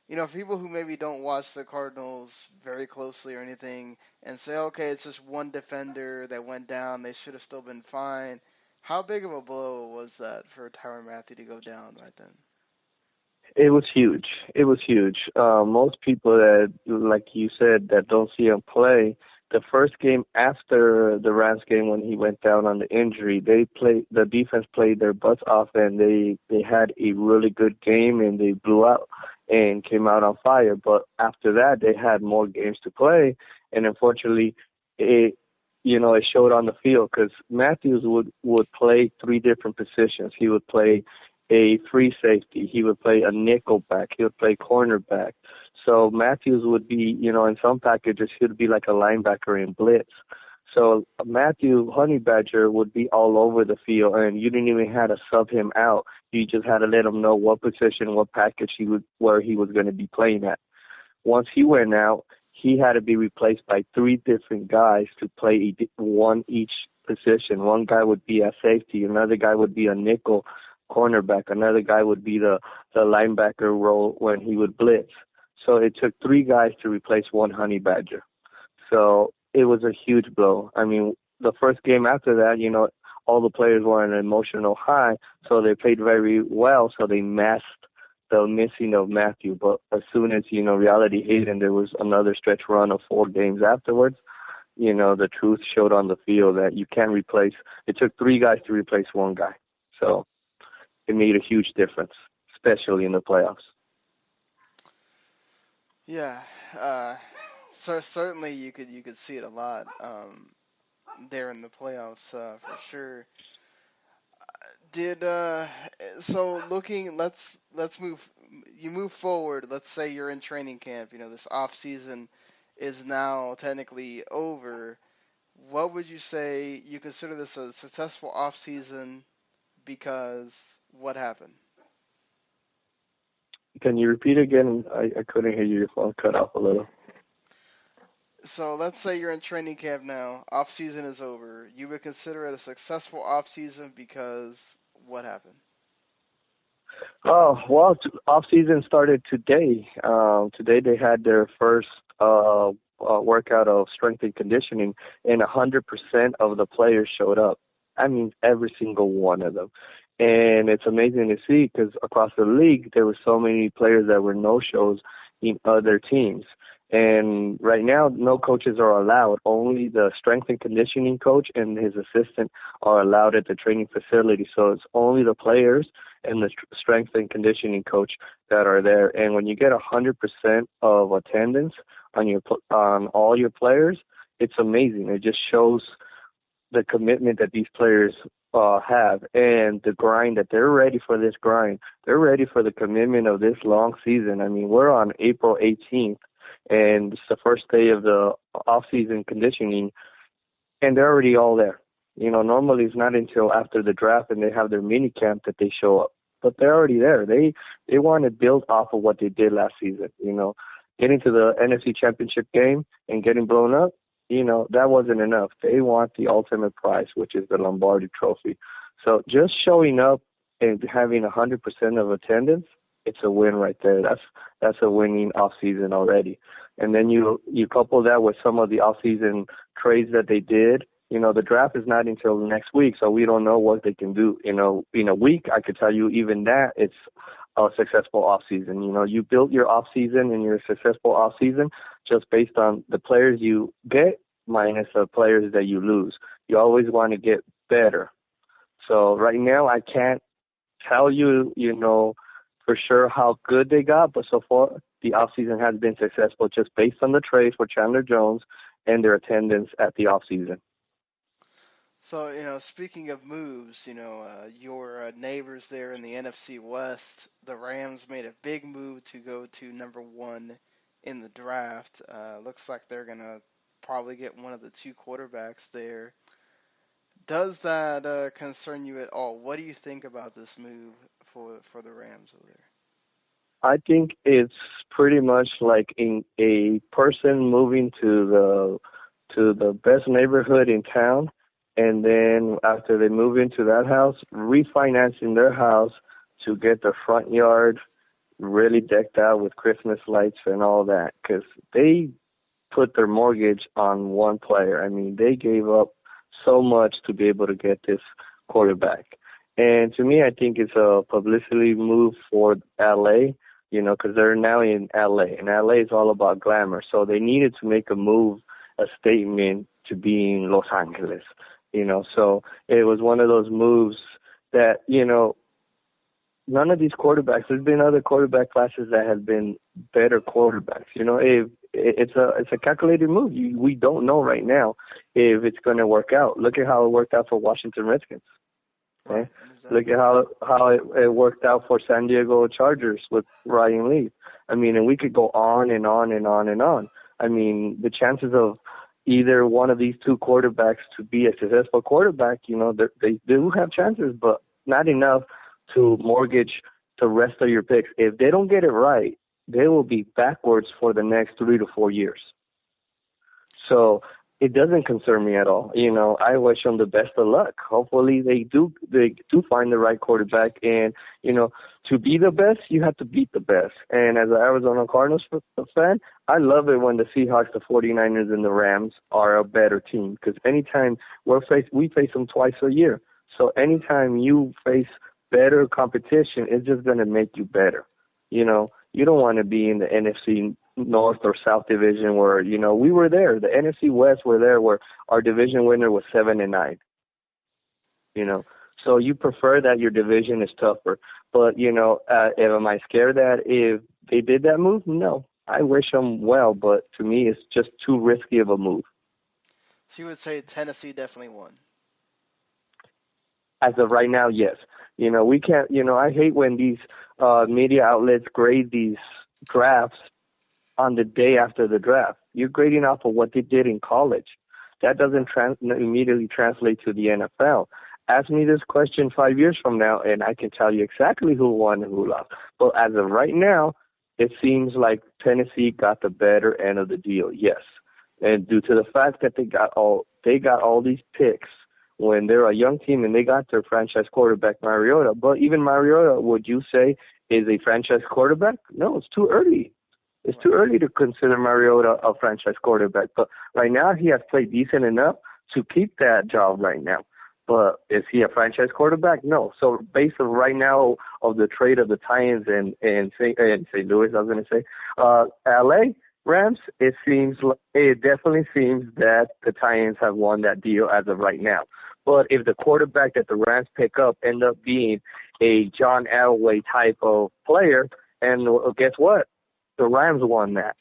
For people who maybe don't watch the Cardinals very closely or anything and say, okay, it's just one defender that went down, they should have still been fine. How big of a blow was that for Tyrann Mathieu to go down right then? It was huge. Most people that, like you said, that don't see him play, the first game after the Rams game when he went down on the injury, the defense played their butts off, and they had a really good game, and they blew out and came out on fire. But after that, they had more games to play, and unfortunately, it showed on the field because Matthews would play three different positions. He would play a free safety. He would play a nickel back. He would play cornerback. So Matthews would be, in some packages, he would be like a linebacker in blitz. So Matthew Honey Badger would be all over the field, and you didn't even have to sub him out. You just had to let him know what position, what package where he was going to be playing at. Once he went out, he had to be replaced by three different guys to play one each position. One guy would be a safety, another guy would be a nickel cornerback, another guy would be the linebacker role when he would blitz. So it took three guys to replace one Honey Badger. So it was a huge blow. I mean, the first game after that, all the players were on an emotional high, so they played very well, so they masked the missing of Matthew. But as soon as, reality hit and there was another stretch run of 4 games afterwards, the truth showed on the field that you can't replace. It took three guys to replace one guy. So it made a huge difference, especially in the playoffs. Yeah, so certainly you could see it a lot there in the playoffs for sure. So looking, let's move. You move forward. Let's say you're in training camp. This off season is now technically over. What would you say you consider this a successful off season? Because what happened? Can you repeat again? I couldn't hear you. Your phone cut off a little. So let's say you're in training camp now. Off season is over. You would consider it a successful off season because what happened? Oh, well, off season started today. Today they had their first workout of strength and conditioning, and 100% of the players showed up. I mean, every single one of them. And it's amazing to see because across the league, there were so many players that were no-shows in other teams. And right now, no coaches are allowed. Only the strength and conditioning coach and his assistant are allowed at the training facility. So it's only the players and the strength and conditioning coach that are there. And when you get 100% of attendance on all your players, it's amazing. It just shows the commitment that these players have and the grind that they're ready for this grind. They're ready for the commitment of this long season. I mean, we're on April 18th. And it's the first day of the off-season conditioning, and they're already all there. Normally it's not until after the draft and they have their mini camp that they show up. But they're already there. They want to build off of what they did last season. Getting to the NFC Championship game and getting blown up, that wasn't enough. They want the ultimate prize, which is the Lombardi Trophy. So just showing up and having 100% of attendance, it's a win right there. That's a winning off season already. And then you couple that with some of the off season trades that they did. The draft is not until next week, so we don't know what they can do. In a week, I could tell you even that it's a successful off season. You built your off season and your successful off season just based on the players you get minus the players that you lose. You always want to get better. So right now, I can't tell you, for sure how good they got, but so far the offseason has been successful just based on the trade for Chandler Jones and their attendance at the offseason. So, speaking of moves, your neighbors there in the NFC West, the Rams made a big move to go to number 1 in the draft. Looks like they're going to probably get one of the 2 quarterbacks there. Does that concern you at all? What do you think about this move for the Rams over there? I think it's pretty much like a person moving to the best neighborhood in town, and then after they move into that house, refinancing their house to get the front yard really decked out with Christmas lights and all that, because they put their mortgage on one player. I mean, they gave up so much to be able to get this quarterback. And to me, I think it's a publicity move for L.A., because they're now in L.A., and L.A. is all about glamour. So they needed to make a move, a statement to be in Los Angeles, So it was one of those moves that, none of these quarterbacks, there's been other quarterback classes that have been better quarterbacks. If it's a calculated move. We don't know right now if it's going to work out. Look at how it worked out for Washington Redskins. Okay? Right. Exactly. Look at how it worked out for San Diego Chargers with Ryan Leaf. I mean, and we could go on and on and on and on. I mean, the chances of either one of these two quarterbacks to be a successful quarterback, they do have chances, but not enough to mortgage the rest of your picks. If they don't get it right, they will be backwards for the next 3 to 4 years. So it doesn't concern me at all. I wish them the best of luck. Hopefully they do find the right quarterback. And, to be the best, you have to beat the best. And as an Arizona Cardinals fan, I love it when the Seahawks, the 49ers, and the Rams are a better team. Because anytime we face them twice a year. So anytime you face better competition, it's just going to make you better. You don't want to be in the NFC North or South division where, we were there. The NFC West were there where our division winner was 7-9. So you prefer that your division is tougher. But, am I scared that if they did that move? No. I wish them well, but to me it's just too risky of a move. So you would say Tennessee definitely won? As of right now, yes. We can't, I hate when these media outlets grade these drafts on the day after the draft. You're grading off of what they did in college. That doesn't immediately translate to the NFL. Ask me this question 5 years from now, and I can tell you exactly who won and who lost. But as of right now, it seems like Tennessee got the better end of the deal, yes. And due to the fact that they got all these picks when they're a young team and they got their franchise quarterback, Mariota. But even Mariota, would you say, is a franchise quarterback? No, it's too early. It's too early to consider Mariota a franchise quarterback. But right now, he has played decent enough to keep that job right now. But is he a franchise quarterback? No. So based on right now of the trade of the Titans and St. Louis, I was going to say, LA Rams, it definitely seems that the Titans have won that deal as of right now. But if the quarterback that the Rams pick up end up being a John Elway type of player, and guess what? The Rams won that.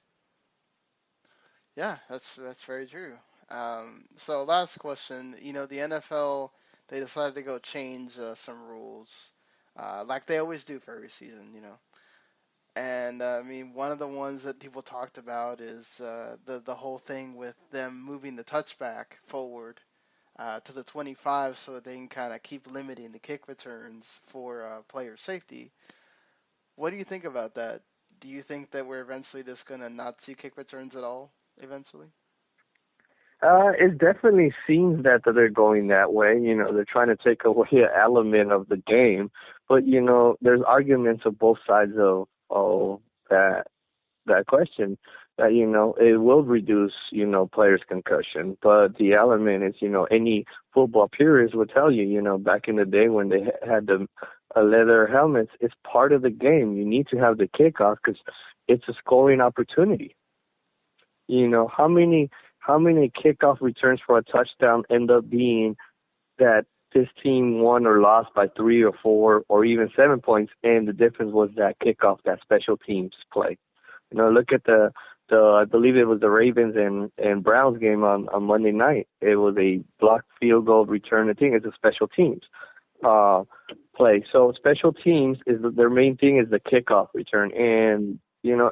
Yeah, that's very true. So last question, the NFL, they decided to go change some rules, like they always do for every season, And one of the ones that people talked about is the whole thing with them moving the touchback forward to the 25 so that they can kind of keep limiting the kick returns for player safety. What do you think about that? Do you think that we're eventually just going to not see kick returns at all eventually? It definitely seems that they're going that way. They're trying to take away an element of the game. But, there's arguments of both sides of that question that, it will reduce, players' concussion. But the element is, any football purist would tell you, back in the day when they had the leather helmets, it's part of the game. You need to have the kickoff because it's a scoring opportunity. How many kickoff returns for a touchdown end up being that this team won or lost by 3 or 4 or even 7 points, and the difference was that kickoff, that special teams play. Look at the I believe it was the Ravens and Browns game on Monday night. It was a blocked field goal return. I think it's a special teams play. So special teams their main thing is the kickoff return, and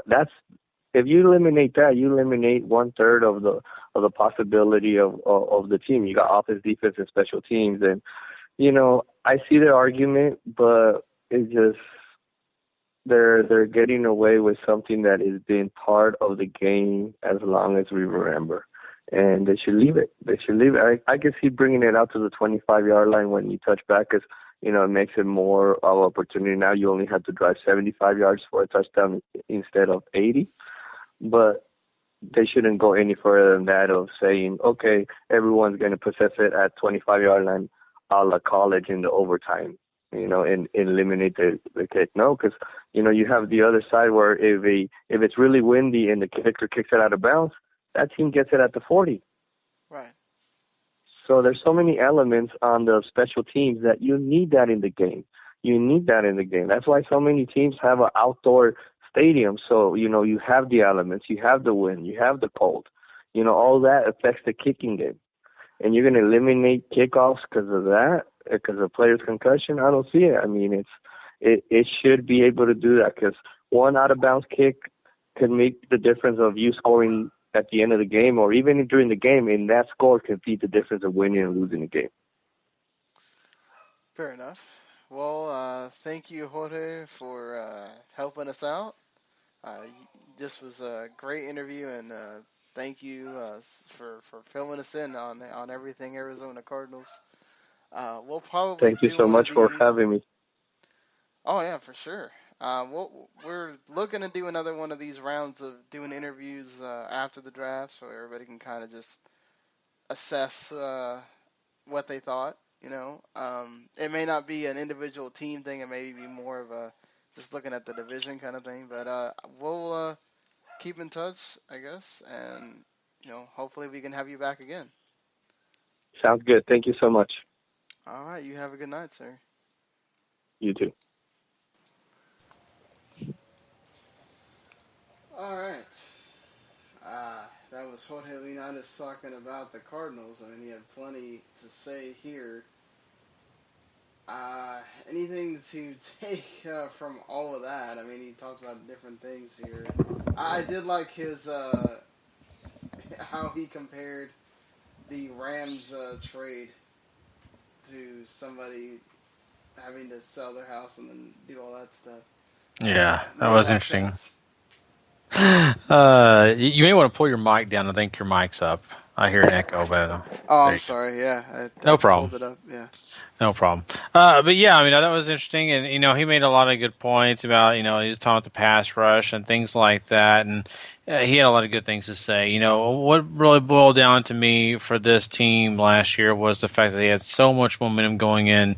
that's if you eliminate that, you eliminate 1/3 of the possibility of the team. You got offense, defense, and special teams, and I see their argument, but it's just they're getting away with something that has been part of the game as long as we remember, and they should leave it. They should leave it. I can see bringing it out to the 25-yard line when you touch back, because it makes it more of an opportunity. Now you only have to drive 75 yards for a touchdown instead of 80, but they shouldn't go any further than that of saying, okay, everyone's going to possess it at 25-yard line a la college in the overtime, and eliminate the kick. No, because, you have the other side where if it's really windy and the kicker kicks it out of bounds, that team gets it at the 40. Right. So there's so many elements on the special teams that you need that in the game. You need that in the game. That's why so many teams have an outdoor stadium. So, you have the elements, you have the wind, you have the cold. All that affects the kicking game. And you're going to eliminate kickoffs because of that, because of players' concussion? I don't see it. I mean, it should be able to do that, because one out-of-bounds kick could make the difference of you scoring at the end of the game, or even during the game, and that score can be the difference of winning and losing the game. Fair enough. Well, thank you, Jorge, for helping us out. This was a great interview, and thank you for filling us in on everything Arizona Cardinals. We'll probably Thank you do so one of much for these. having me. Oh yeah, for sure. We're looking to do another one of these rounds of doing interviews after the draft, so everybody can kind of just assess what they thought. It may not be an individual team thing; it may be more of a just looking at the division kind of thing. But we'll keep in touch, I guess, and hopefully we can have you back again. Sounds good. Thank you so much. All right, you have a good night, sir. You too. All right. That was Jorge Linares talking about the Cardinals. I mean, he had plenty to say here. Anything to take from all of that? I mean, he talked about different things here. I did like his how he compared the Rams trade to somebody having to sell their house and then do all that stuff. Yeah, that Made was that interesting. sense. You may want to pull your mic down. I think your mic's up. I hear an echo, but Oh, there I'm you go. sorry. Yeah, I No problem. pulled it up. Yeah. No problem. But yeah, I mean, that was interesting. And, he made a lot of good points about, he was talking about the pass rush and things like that. And he had a lot of good things to say. What really boiled down to me for this team last year was the fact that they had so much momentum going in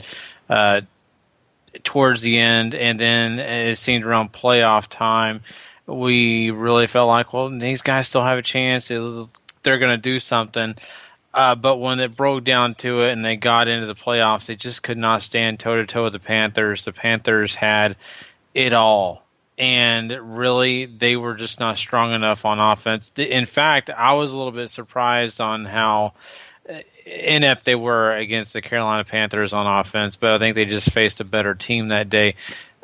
towards the end. And then it seemed around playoff time, we really felt like, well, these guys still have a chance. They're going to do something. But when it broke down to it and they got into the playoffs, they just could not stand toe-to-toe with the Panthers. The Panthers had it all. And really, they were just not strong enough on offense. In fact, I was a little bit surprised on how inept they were against the Carolina Panthers on offense, but I think they just faced a better team that day.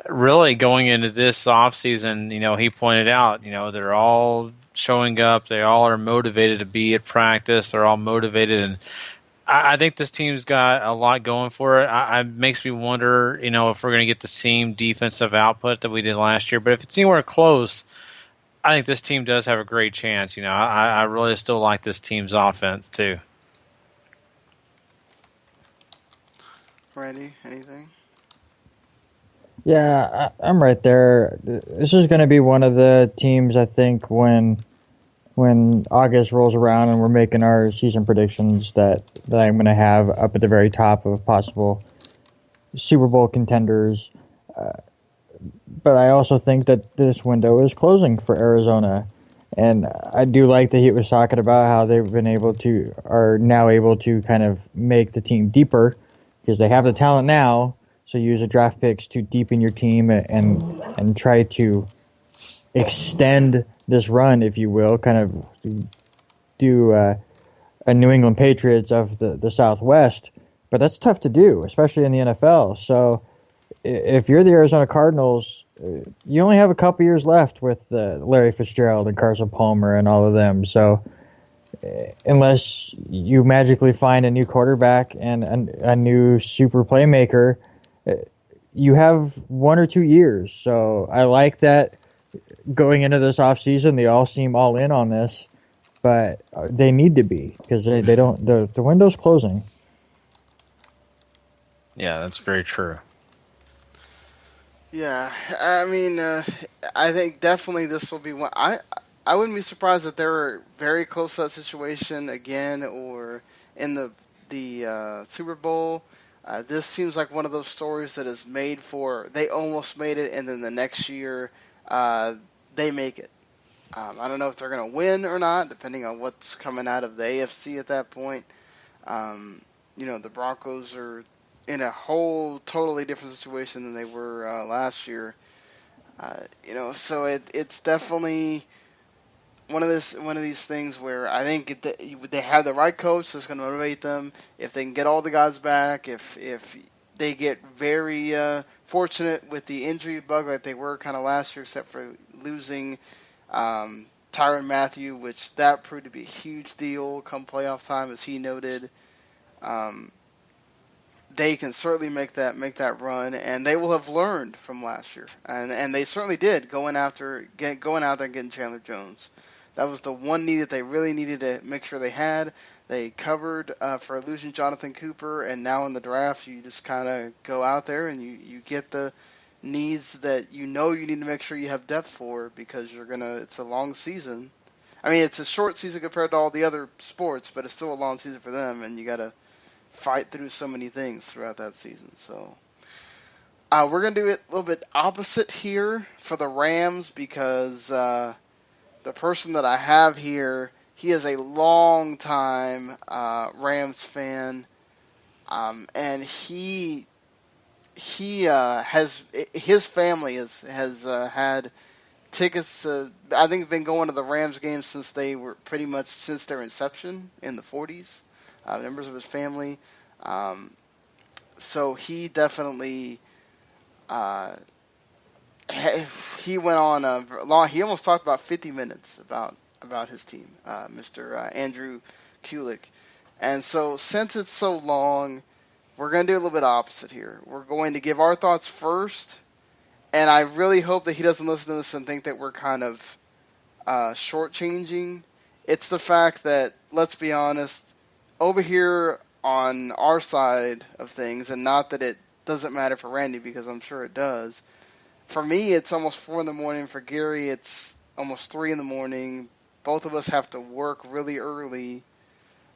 Really, going into this offseason, he pointed out, they're all showing up. They all are motivated to be at practice. They're all motivated, and I think this team's got a lot going for it. It makes me wonder, if we're going to get the same defensive output that we did last year. But if it's anywhere close, I think this team does have a great chance. I really still like this team's offense too. Randy, anything? Yeah, I'm right there. This is going to be one of the teams, I think, when August rolls around and we're making our season predictions that I'm going to have up at the very top of possible Super Bowl contenders. But I also think that this window is closing for Arizona. And I do like that he was talking about how they've are now able to kind of make the team deeper because they have the talent now. So use the draft picks to deepen your team and try to extend this run, if you will, kind of do a New England Patriots of the Southwest. But that's tough to do, especially in the NFL. So if you're the Arizona Cardinals, you only have a couple years left with Larry Fitzgerald and Carson Palmer and all of them. So unless you magically find a new quarterback and a new super playmaker, you have 1 or 2 years. So I like that going into this offseason, they all seem all in on this, but they need to be because they don't. The window's closing. Yeah, that's very true. Yeah, I mean, I think definitely this will be one. I wouldn't be surprised if they were very close to that situation again, or in the Super Bowl. This seems like one of those stories that is made for. They almost made it, and then the next year they make it. I don't know if they're going to win or not, depending on what's coming out of the AFC at that point. The Broncos are in a whole totally different situation than they were last year. So it's definitely one of these things where I think they have the right coach that's going to motivate them. If they can get all the guys back, if they get very fortunate with the injury bug like they were kind of last year, except for losing Tyrann Mathieu, which that proved to be a huge deal come playoff time, as he noted. They can certainly make that run, and they will have learned from last year, and they certainly did going out there and getting Chandler Jones. That was the one need that they really needed to make sure they had. They covered for losing Jonathan Cooper, and now in the draft, you just kind of go out there and you get the needs that you need to make sure you have depth for, because it's a long season. I mean, it's a short season compared to all the other sports, but it's still a long season for them, and you got to fight through so many things throughout that season. So we're going to do it a little bit opposite here for the Rams, because the person that I have here, he is a long-time Rams fan, and he has his family has had tickets to, I think, been going to the Rams games since their inception in the 40s. Members of his family, so he definitely he went on a long. He almost talked about 50 minutes about his team, Mr. Andrew Kulick. And so, since it's so long, we're going to do a little bit opposite here. We're going to give our thoughts first, and I really hope that he doesn't listen to this and think that we're kind of shortchanging. It's the fact that, let's be honest, over here on our side of things, and not that it doesn't matter for Randy, because I'm sure it does. For me, it's almost 4 in the morning. For Gary, it's almost 3 in the morning. Both of us have to work really early.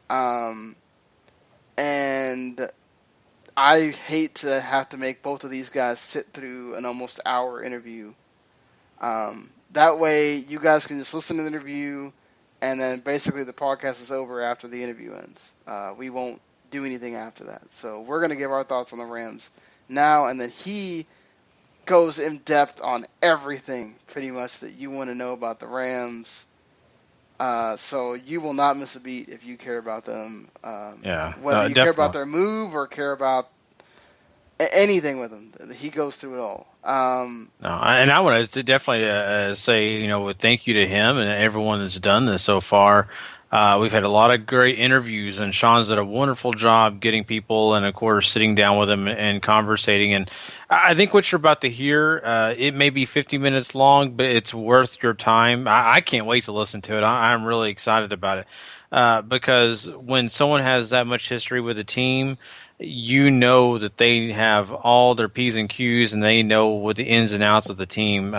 And I hate to have to make both of these guys sit through an almost hour interview. That way, you guys can just listen to the interview, and then basically the podcast is over after the interview ends. We won't do anything after that. So we're going to give our thoughts on the Rams now, and then he goes in depth on everything pretty much that you want to know about the Rams. So you will not miss a beat if you care about them. Whether you care about their move or care about anything with them, he goes through it all. And I want to definitely say, thank you to him and everyone that's done this so far. We've had a lot of great interviews, and Sean's did a wonderful job getting people and, of course, sitting down with them and conversating. And I think what you're about to hear, it may be 50 minutes long, but it's worth your time. I can't wait to listen to it. I'm really excited about it because when someone has that much history with a team, you know that they have all their P's and Q's, and they know what the ins and outs of the team.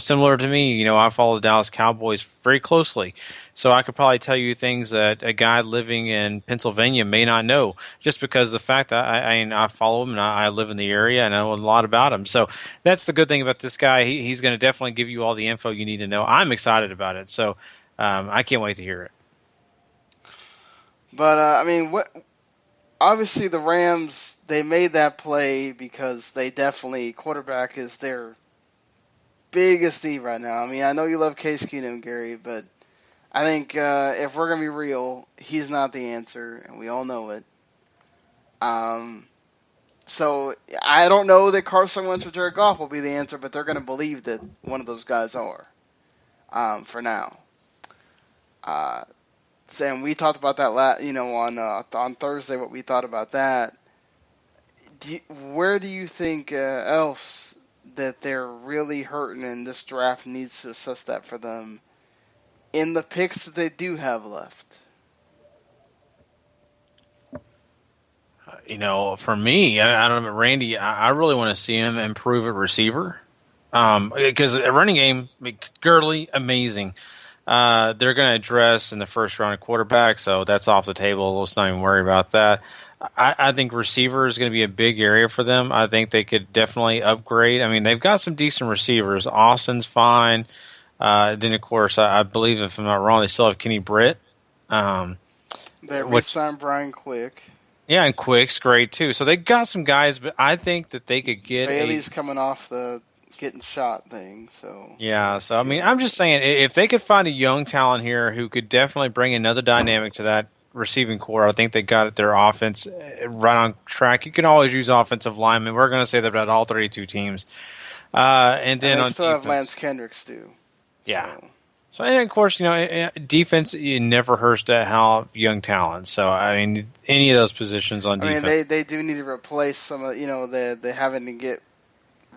Similar to me, I follow the Dallas Cowboys very closely. So I could probably tell you things that a guy living in Pennsylvania may not know, just because of the fact that I follow him and I live in the area and I know a lot about him. So that's the good thing about this guy. He's going to definitely give you all the info you need to know. I'm excited about it. So I can't wait to hear it. But, obviously the Rams, they made that play because they definitely, quarterback is their biggest need right now. I know you love Case Keenum, Gary, but I think if we're going to be real, he's not the answer, and we all know it. So I don't know that Carson Wentz or Jared Goff will be the answer, but they're going to believe that one of those guys are for now. And we talked about that on Thursday, what we thought about that. Where do you think else that they're really hurting, and this draft needs to assess that for them in the picks that they do have left? For me, I don't know, Randy, I really want to see him improve at receiver. Because a running game, Gurley, amazing. They're going to address in the first round of quarterback, so that's off the table. Let's not even worry about that. I think receiver is going to be a big area for them. I think they could definitely upgrade. They've got some decent receivers. Austin's fine. Then, of course, I believe, if I'm not wrong, they still have Kenny Britt. They re-signed Brian Quick. Yeah, and Quick's great too. So they got some guys, but I think that they could get Bailey's coming off the getting shot thing, so yeah. So I mean, I'm just saying if they could find a young talent here who could definitely bring another dynamic to that receiving core, I think they got their offense right on track. You can always use offensive linemen. We're going to say that about all 32 teams, and then they on still defense, have Lance Kendricks too. yeah. So and of course, defense, it never hurts to have young talent. So I mean, any of those positions on defense. I mean, they do need to replace some of they having to get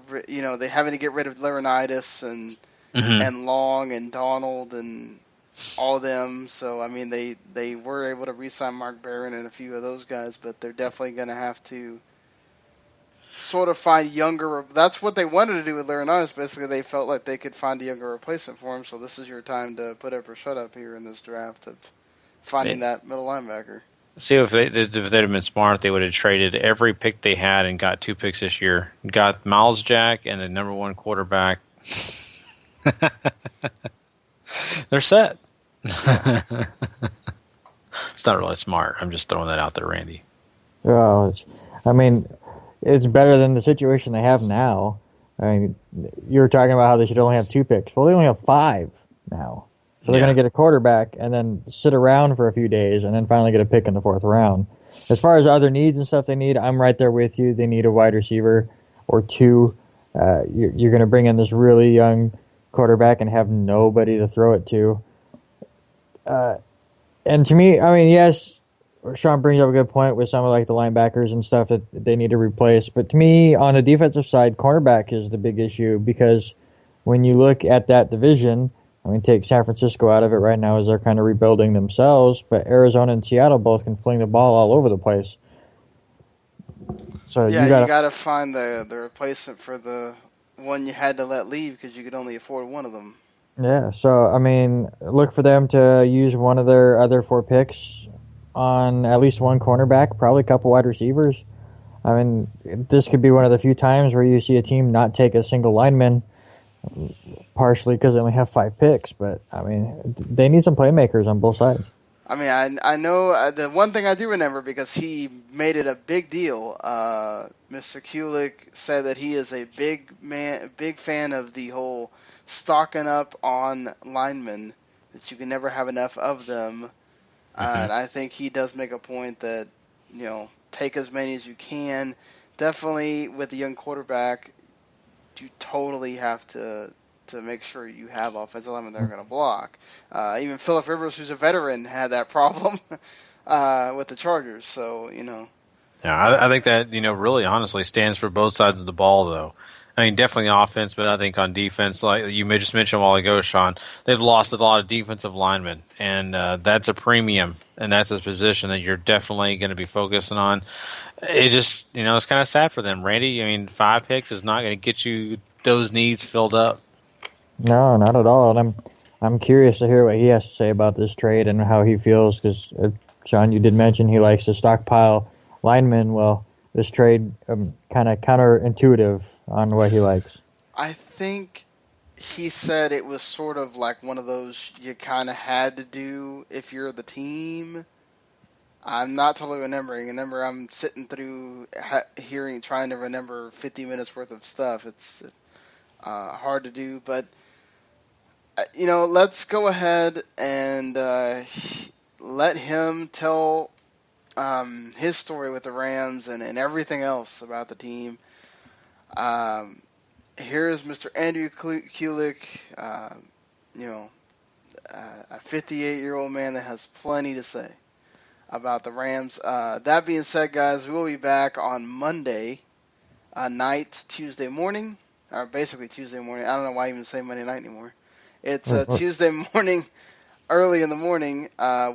they having to get rid of Laurinaitis and Long and Donald and all of them. So I mean, they were able to re-sign Mark Barron and a few of those guys, but they're definitely going to have to sort of find younger. That's what they wanted to do with Laurinaitis. Basically, they felt like they could find a younger replacement for him. So this is your time to put up or shut up here in this draft of finding that middle linebacker. See, if they'd have been smart, they would have traded every pick they had and got 2 picks this year. Got Miles Jack and the number 1 quarterback. They're set. It's not really smart. I'm just throwing that out there, Randy. Well, it's better than the situation they have now. I mean, you were talking about how they should only have 2 picks. Well, they only have 5 now. So they're going to get a quarterback and then sit around for a few days and then finally get a pick in the 4th round. As far as other needs and stuff they need, I'm right there with you. They need a wide receiver or 2. You're going to bring in this really young quarterback and have nobody to throw it to. And to me, I mean, yes, Sean brings up a good point with some of like the linebackers and stuff that they need to replace. But to me, on the defensive side, cornerback is the big issue because when you look at that division, I mean, take San Francisco out of it right now as they're kind of rebuilding themselves, but Arizona and Seattle both can fling the ball all over the place. So yeah, you got to find the replacement for the one you had to let leave because you could only afford one of them. Yeah, so, I mean, look for them to use one of their other 4 picks on at least one cornerback, probably a couple wide receivers. I mean, this could be one of the few times where you see a team not take a single lineman, partially because they only have 5 picks. But, I mean, they need some playmakers on both sides. I mean, I know the one thing I do remember because he made it a big deal. Mr. Kulick said that he is a big fan of the whole stocking up on linemen, that you can never have enough of them. And I think he does make a point that, take as many as you can. Definitely with the young quarterback, you totally have to make sure you have offensive linemen that are going to block. Even Phillip Rivers, who's a veteran, had that problem with the Chargers. So, Yeah, I think that, really honestly stands for both sides of the ball, though. I mean, definitely offense, but I think on defense, like you just mentioned a while ago, Sean, they've lost a lot of defensive linemen, and that's a premium, and that's a position that you're definitely going to be focusing on. It just, it's kind of sad for them, Randy. I mean, 5 picks is not going to get you those needs filled up. No, not at all. And I'm curious to hear what he has to say about this trade and how he feels, because, Sean, you did mention he likes to stockpile linemen. Well, this trade kind of counterintuitive on what he likes. I think he said it was sort of like one of those you kind of had to do if you're the team. I'm not totally remembering. Remember, I'm sitting through trying to remember 50 minutes worth of stuff. It's hard to do, but let's go ahead and let him tell his story with the Rams and everything else about the team. Here's Mr. Andrew Kulick, a 58-year-old man that has plenty to say about the Rams. That being said, guys, we'll be back on Monday night, Tuesday morning, or basically Tuesday morning. I don't know why I even say Monday night anymore. It's Tuesday morning. Early in the morning,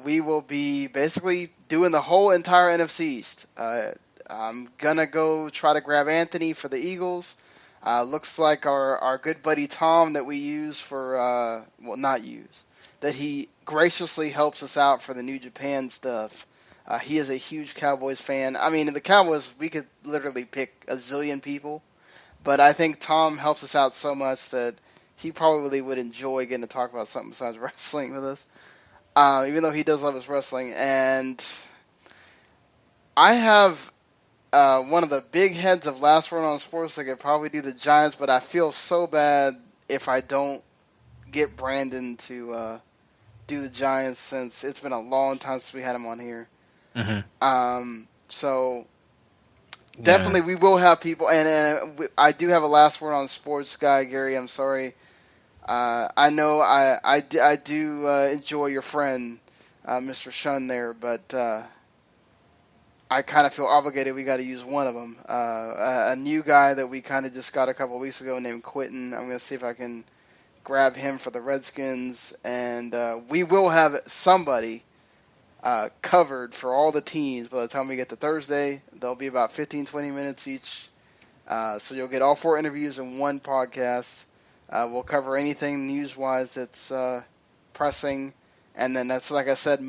we will be basically doing the whole entire NFC East. I'm going to go try to grab Anthony for the Eagles. Looks like our good buddy Tom that we use for, that he graciously helps us out for the New Japan stuff. He is a huge Cowboys fan. I mean, in the Cowboys, we could literally pick a zillion people, but I think Tom helps us out so much that he probably would enjoy getting to talk about something besides wrestling with us, even though he does love his wrestling. And I have one of the big heads of Last Word on Sports that could probably do the Giants, but I feel so bad if I don't get Brandon to do the Giants since it's been a long time since we had him on here. So definitely we will have people, and I do have a Last Word on Sports guy, Gary. I'm sorry. I know I do enjoy your friend, Mr. Shun there, but I kind of feel obligated. We got to use one of them. A new guy that we kind of just got a couple of weeks ago named Quentin. I'm going to see if I can grab him for the Redskins, and we will have somebody covered for all the teams by the time we get to Thursday. They'll be about 15, 20 minutes each. So you'll get all 4 interviews in one podcast. We'll cover anything news-wise that's pressing. And then that's, like I said,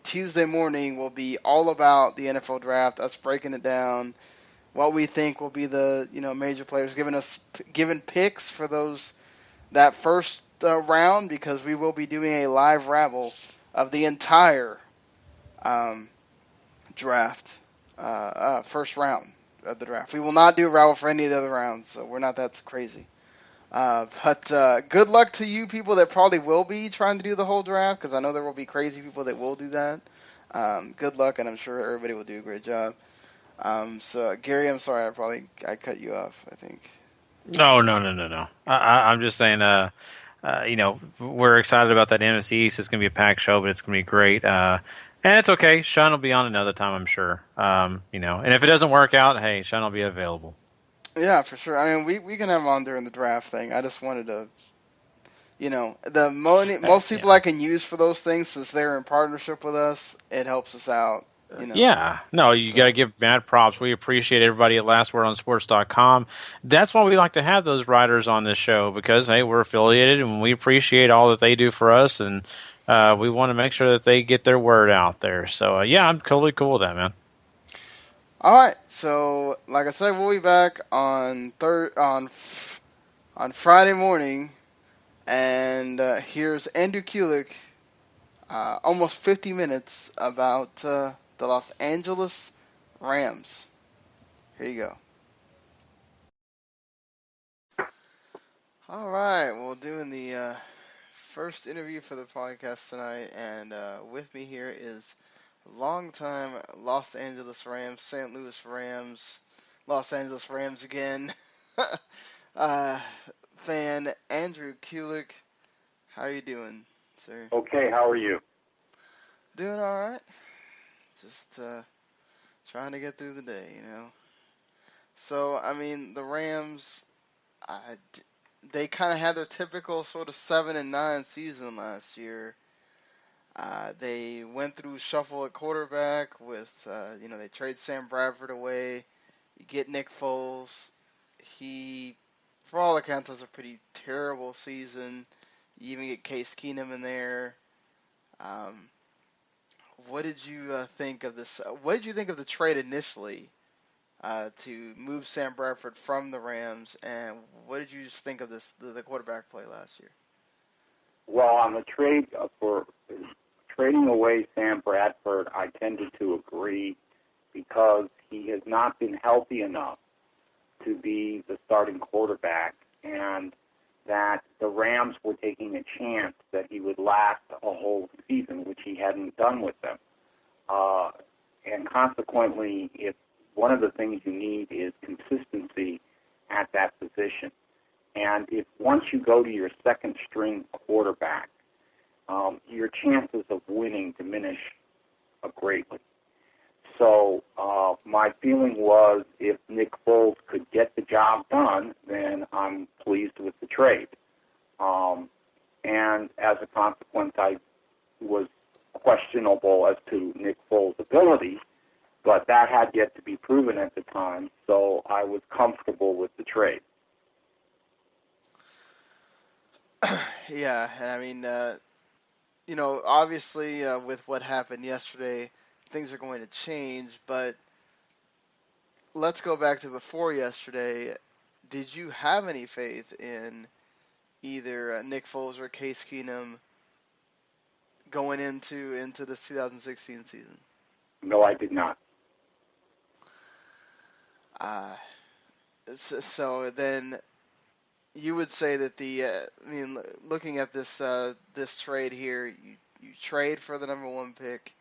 Tuesday morning will be all about the NFL draft, us breaking it down, what we think will be the major players, giving picks for that first round, because we will be doing a live rabble of the entire draft, first round of the draft. We will not do a rabble for any of the other rounds, so we're not that crazy. But good luck to you people that probably will be trying to do the whole draft, because I know there will be crazy people that will do that. Good luck, and I'm sure everybody will do a great job. So Gary, I'm sorry, I cut you off, I think. No. I'm just saying, we're excited about that NFC East. It's going to be a packed show, but it's going to be great. And it's okay. Sean will be on another time, I'm sure. And if it doesn't work out, hey, Sean will be available. Yeah, for sure. I mean, we can have him on during the draft thing. I just wanted to, the most people I can use for those things, since they're in partnership with us, it helps us out. Yeah. No, you got to give mad props. We appreciate everybody at lastwordonsports.com. That's why we like to have those writers on this show, because, hey, we're affiliated and we appreciate all that they do for us, and we want to make sure that they get their word out there. So, I'm totally cool with that, man. All right. So, like I said, we'll be back on Friday morning, and here's Andrew Kulick, almost 50 minutes about the Los Angeles Rams. Here you go. All right, well, doing the first interview for the podcast tonight, and with me here is longtime Los Angeles Rams, St. Louis Rams, Los Angeles Rams again, fan Andrew Kulick. How you doing, sir? Okay, how are you? Doing all right. Just trying to get through the day, So, I mean, the Rams, they kind of had their typical sort of 7-9 season last year. They went through shuffle at quarterback with, they trade Sam Bradford away. You get Nick Foles. He, for all accounts, has a pretty terrible season. You even get Case Keenum in there. What did you think of this? What did you think of the trade initially to move Sam Bradford from the Rams, and what did you just think of the quarterback play last year? Well, on the trade for trading away Sam Bradford, I tended to agree, because he has not been healthy enough to be the starting quarterback, and that the Rams were taking a chance that he would last a whole season, which he hadn't done with them. And consequently, if one of the things you need is consistency at that position. And if once you go to your second string quarterback, your chances of winning diminish greatly. So my feeling was, if Nick Foles could get the job done, then I'm pleased with the trade. And as a consequence, I was questionable as to Nick Foles' ability, but that had yet to be proven at the time, so I was comfortable with the trade. Yeah, and I mean, obviously with what happened yesterday, things are going to change, but let's go back to before yesterday. Did you have any faith in either Nick Foles or Case Keenum going into this 2016 season? No, I did not. So then you would say that looking at this trade here, you trade for the number 1 pick.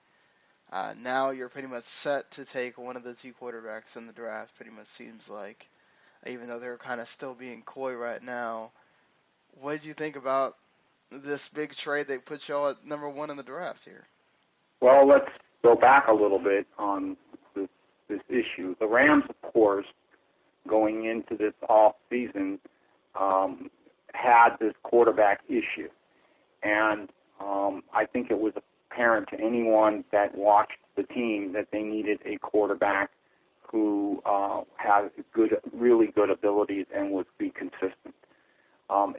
Now you're pretty much set to take one of the 2 quarterbacks in the draft, pretty much seems like, even though they're kind of still being coy right now. What did you think about this big trade they put y'all at number 1 in the draft here? Well, let's go back a little bit on this issue. The Rams, of course, going into this off season, had this quarterback issue. And I think it was apparent to anyone that watched the team that they needed a quarterback who had really good abilities and would be consistent.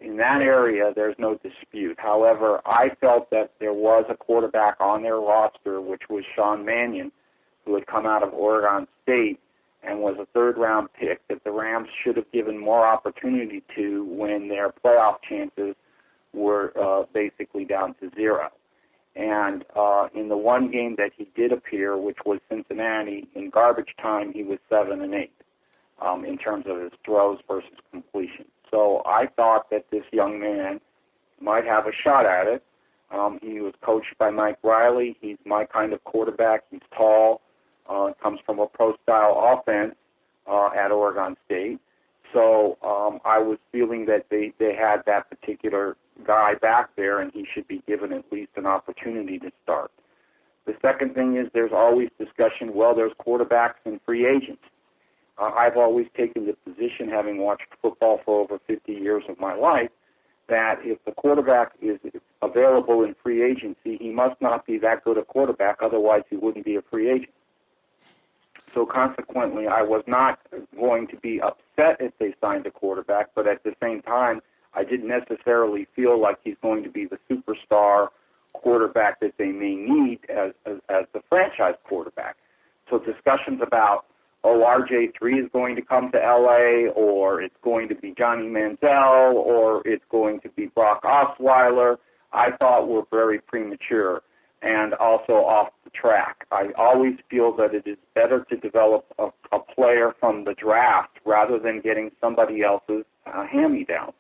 In that area, there's no dispute. However, I felt that there was a quarterback on their roster, which was Sean Mannion, who had come out of Oregon State and was a 3rd-round pick that the Rams should have given more opportunity to when their playoff chances were basically down to 0. And in the one game that he did appear, which was Cincinnati, in garbage time, he was 7 and 8 in terms of his throws versus completion. So I thought that this young man might have a shot at it. He was coached by Mike Riley. He's my kind of quarterback. He's tall, comes from a pro-style offense at Oregon State. So I was feeling that they had that particular guy back there, and he should be given at least an opportunity to start. The second thing is there's always discussion, well, there's quarterbacks and free agents. I've always taken the position, having watched football for over 50 years of my life, that if the quarterback is available in free agency, he must not be that good a quarterback, otherwise he wouldn't be a free agent. So consequently, I was not going to be upset if they signed a quarterback, but at the same time, I didn't necessarily feel like he's going to be the superstar quarterback that they may need as the franchise quarterback. So discussions about, RJ3 is going to come to L.A., or it's going to be Johnny Manziel, or it's going to be Brock Osweiler, I thought were very premature and also off the track. I always feel that it is better to develop a player from the draft rather than getting somebody else's hand-me-down.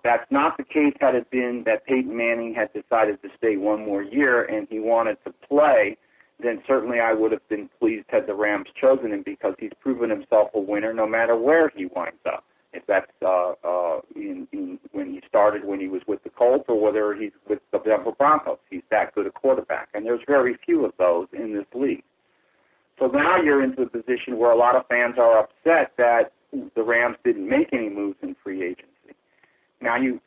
That's not the case had it been that Peyton Manning had decided to stay one more year and he wanted to play. Then certainly I would have been pleased had the Rams chosen him, because he's proven himself a winner no matter where he winds up. If that's when he started, when he was with the Colts, or whether he's with the Denver Broncos. He's that good a quarterback, and there's very few of those in this league. So now you're into a position where a lot of fans are upset that the Rams didn't make any moves in free agency. Now you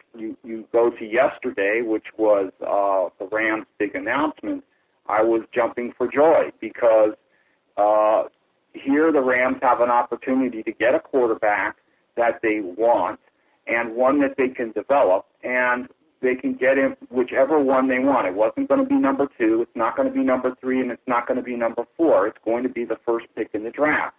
go to yesterday, which was the Rams' big announcement. I was jumping for joy, because here the Rams have an opportunity to get a quarterback that they want and one that they can develop, and they can get him whichever one they want. It wasn't going to be number 2, it's not going to be number 3, and it's not going to be number 4. It's going to be the first pick in the draft.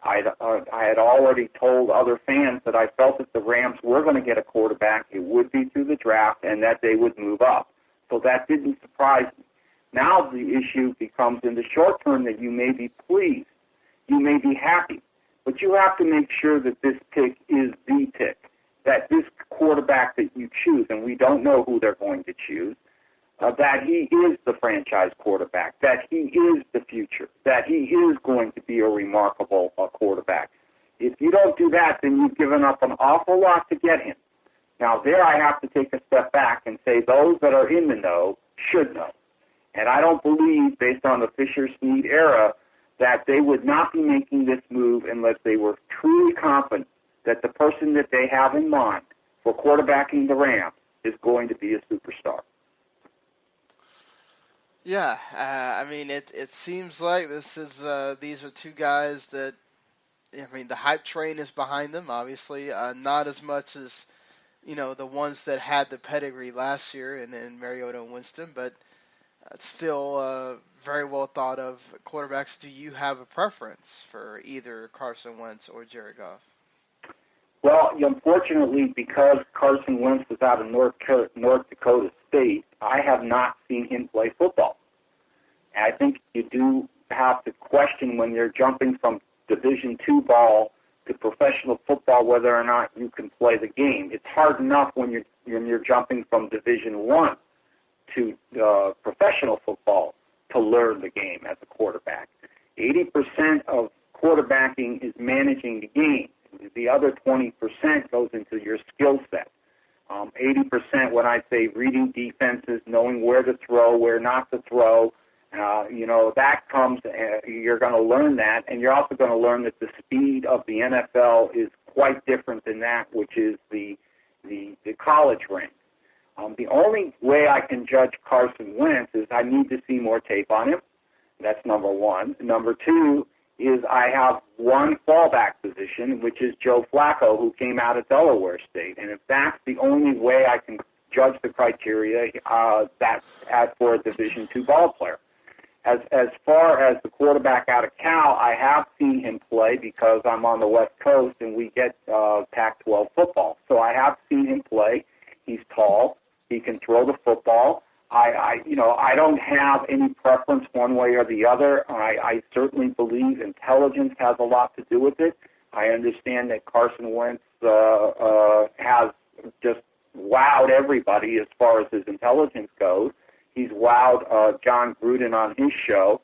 I had already told other fans that I felt that the Rams were going to get a quarterback, it would be through the draft, and that they would move up. So that didn't surprise me. Now the issue becomes, in the short term, that you may be pleased, you may be happy, but you have to make sure that this pick is the pick, that this quarterback that you choose, and we don't know who they're going to choose, that he is the franchise quarterback, that he is the future, that he is going to be a remarkable quarterback. If you don't do that, then you've given up an awful lot to get him. Now, there I have to take a step back and say those that are in the know should know. And I don't believe, based on the Fisher-Snead era, that they would not be making this move unless they were truly confident that the person that they have in mind for quarterbacking the Rams is going to be a superstar. Yeah, I mean, it seems like this is these are two guys that, I mean, the hype train is behind them, obviously, not as much as, the ones that had the pedigree last year in Mariota and Winston, but still very well thought of quarterbacks. Do you have a preference for either Carson Wentz or Jared Goff? Well, unfortunately, because Carson Wentz is out of North Dakota State, I have not seen him play football. And I think you do have to question when you're jumping from Division II ball to professional football whether or not you can play the game. It's hard enough when you're jumping from Division I to professional football to learn the game as a quarterback. 80% of quarterbacking is managing the game. The other 20% goes into your skill set. 80% when I say reading defenses, knowing where to throw, where not to throw, that comes, you're going to learn that, and you're also going to learn that the speed of the NFL is quite different than that, which is the college rank. The only way I can judge Carson Wentz is I need to see more tape on him. That's number one. Number two is I have one fallback position, which is Joe Flacco, who came out of Delaware State. And if that's the only way I can judge the criteria, that's as for a Division II ball player. As far as the quarterback out of Cal, I have seen him play because I'm on the West Coast and we get Pac-12 football. So I have seen him play. He's tall. He can throw the football. I don't have any preference one way or the other. I certainly believe intelligence has a lot to do with it. I understand that Carson Wentz has just wowed everybody as far as his intelligence goes. He's wowed John Gruden on his show.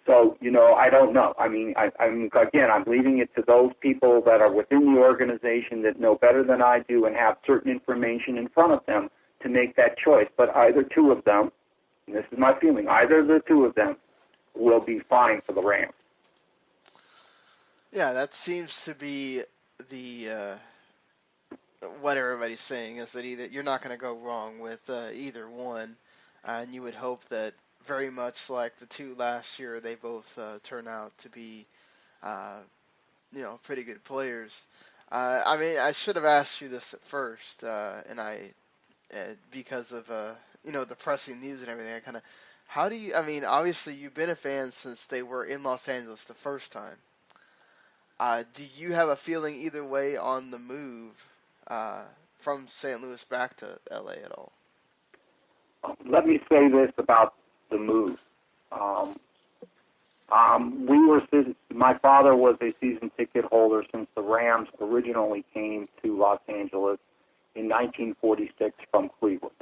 So, I don't know. I'm leaving it to those people that are within the organization that know better than I do and have certain information in front of them to make that choice. But either two of them, and this is my feeling, either of the two of them will be fine for the Rams. Yeah, that seems to be the what everybody's saying, is that you're not going to go wrong with either one. And you would hope that, very much like the two last year, they both turn out to be, pretty good players. I should have asked you this at first, because of the pressing news and everything. Obviously you've been a fan since they were in Los Angeles the first time. Do you have a feeling either way on the move from St. Louis back to LA at all? Let me say this about the move. My father was a season ticket holder since the Rams originally came to Los Angeles in 1946 from Cleveland.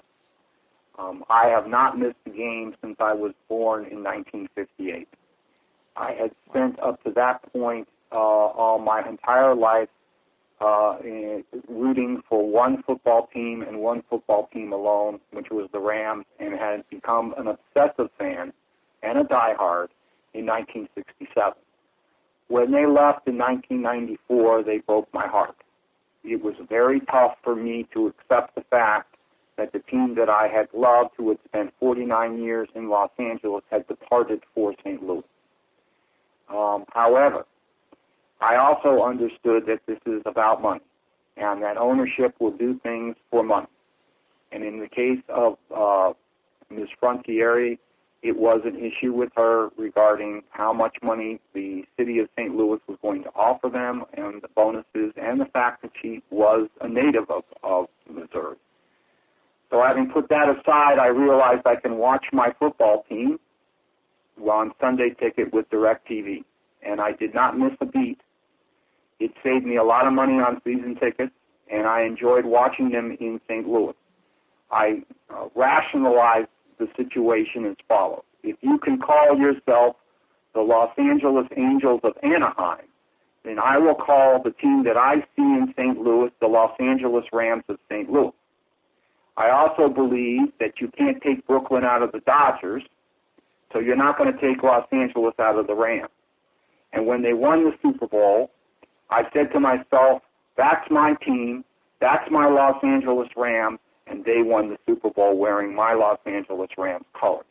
I have not missed a game since I was born in 1958. I had spent up to that point all my entire life rooting for one football team and one football team alone, which was the Rams, and had become an obsessive fan and a diehard in 1967. When they left in 1994, they broke my heart. It was very tough for me to accept the fact that the team that I had loved, who had spent 49 years in Los Angeles, had departed for St. Louis. However, I also understood that this is about money, and that ownership will do things for money. And in the case of Ms. Frontieri, it was an issue with her regarding how much money the city of St. Louis was going to offer them, and the bonuses, and the fact that she was a native of Missouri. So having put that aside, I realized I can watch my football team on Sunday Ticket with DirecTV, and I did not miss a beat. It saved me a lot of money on season tickets, and I enjoyed watching them in St. Louis. I rationalized the situation as follows. If you can call yourself the Los Angeles Angels of Anaheim, then I will call the team that I see in St. Louis the Los Angeles Rams of St. Louis. I also believe that you can't take Brooklyn out of the Dodgers, so you're not going to take Los Angeles out of the Rams. And when they won the Super Bowl, I said to myself, that's my team, that's my Los Angeles Rams, and they won the Super Bowl wearing my Los Angeles Rams colors.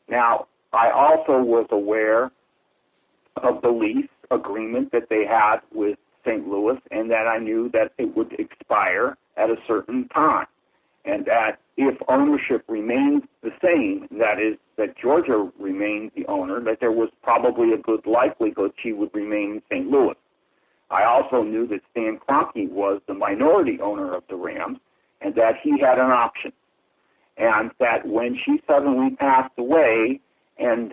Now, I also was aware of the lease agreement that they had with St. Louis, and that I knew that it would expire at a certain time, and that if ownership remained the same, that is, that Georgia remained the owner, that there was probably a good likelihood she would remain in St. Louis. I also knew that Stan Kroenke was the minority owner of the Rams, and that he had an option. And that when she suddenly passed away and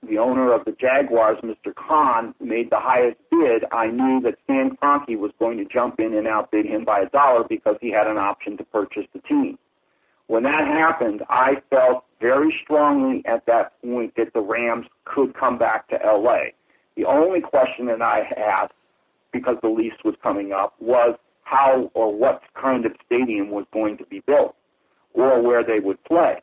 the owner of the Jaguars, Mr. Khan, made the highest bid, I knew that Stan Kroenke was going to jump in and outbid him by $1 because he had an option to purchase the team. When that happened, I felt very strongly at that point that the Rams could come back to L.A. The only question that I had, because the lease was coming up, was how or what kind of stadium was going to be built or where they would play.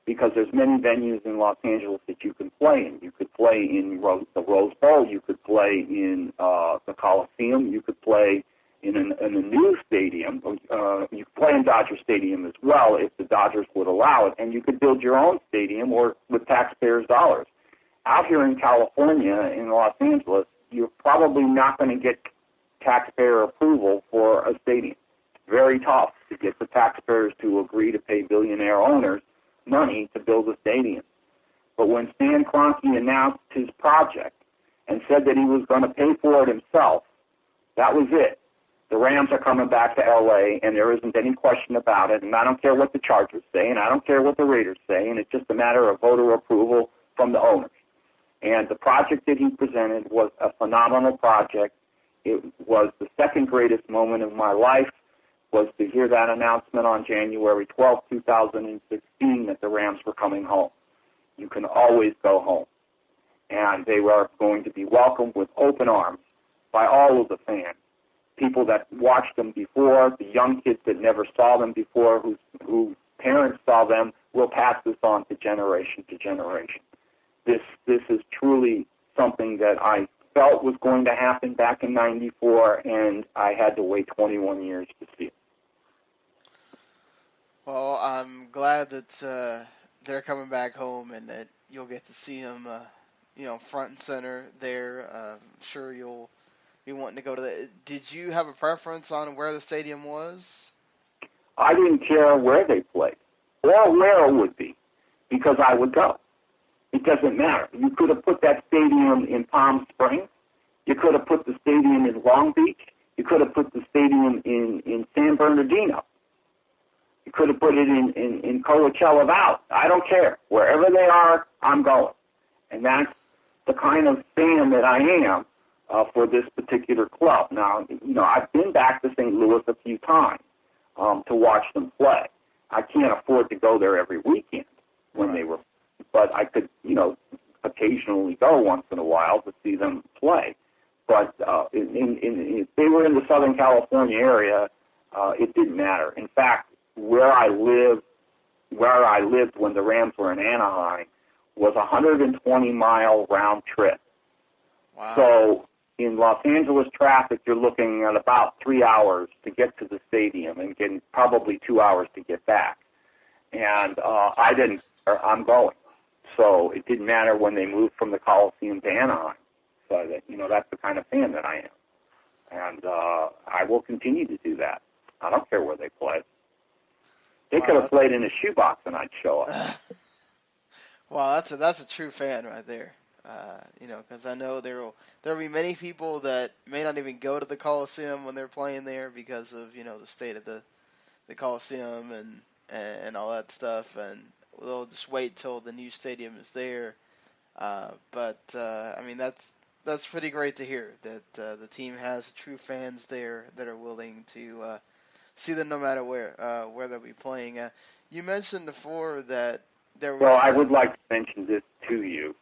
Because there's many venues in Los Angeles that you can play in. You could play in the Rose Bowl. You could play in the Coliseum. You could play in a new stadium. You could play in Dodger Stadium as well if the Dodgers would allow it. And you could build your own stadium or with taxpayers' dollars. Out here in California, in Los Angeles, you're probably not going to get taxpayer approval for a stadium. It's very tough to get the taxpayers to agree to pay billionaire owners money to build a stadium. But when Stan Kroenke announced his project and said that he was going to pay for it himself, that was it. The Rams are coming back to L.A., and there isn't any question about it, and I don't care what the Chargers say, and I don't care what the Raiders say, and it's just a matter of voter approval from the owners. And the project that he presented was a phenomenal project. It was the second greatest moment of my life, was to hear that announcement on January 12, 2016, that the Rams were coming home. You can always go home. And they were going to be welcomed with open arms by all of the fans, people that watched them before, the young kids that never saw them before, whose parents saw them, will pass this on to generation to generation. This is truly something that I felt was going to happen back in '94, and I had to wait 21 years to see it. Well, I'm glad that they're coming back home and that you'll get to see them, front and center there. I'm sure you'll be wanting to go to the. Did you have a preference on where the stadium was? I didn't care where they played or where it would be, because I would go. It doesn't matter. You could have put that stadium in Palm Springs. You could have put the stadium in Long Beach. You could have put the stadium in San Bernardino. You could have put it in Coachella Valley. I don't care. Wherever they are, I'm going. And that's the kind of fan that I am for this particular club. Now, I've been back to St. Louis a few times to watch them play. I can't afford to go there every weekend when they were, but I could, occasionally go once in a while to see them play. But if they were in the Southern California area, it didn't matter. In fact, where I lived when the Rams were in Anaheim was a 120-mile round trip. Wow. So in Los Angeles traffic, you're looking at about 3 hours to get to the stadium and getting probably 2 hours to get back. And I'm going. So it didn't matter when they moved from the Coliseum to Anaheim. So that, that's the kind of fan that I am. And I will continue to do that. I don't care where they play. They could have played in a shoebox and I'd show up. Wow, that's a true fan right there. Because I know there'll be many people that may not even go to the Coliseum when they're playing there because of the state of the Coliseum and all that stuff, and they'll just wait till the new stadium is there. But that's pretty great to hear that the team has true fans there that are willing to see them no matter where they'll be playing. You mentioned before that there was. Well, I would like to mention this to you.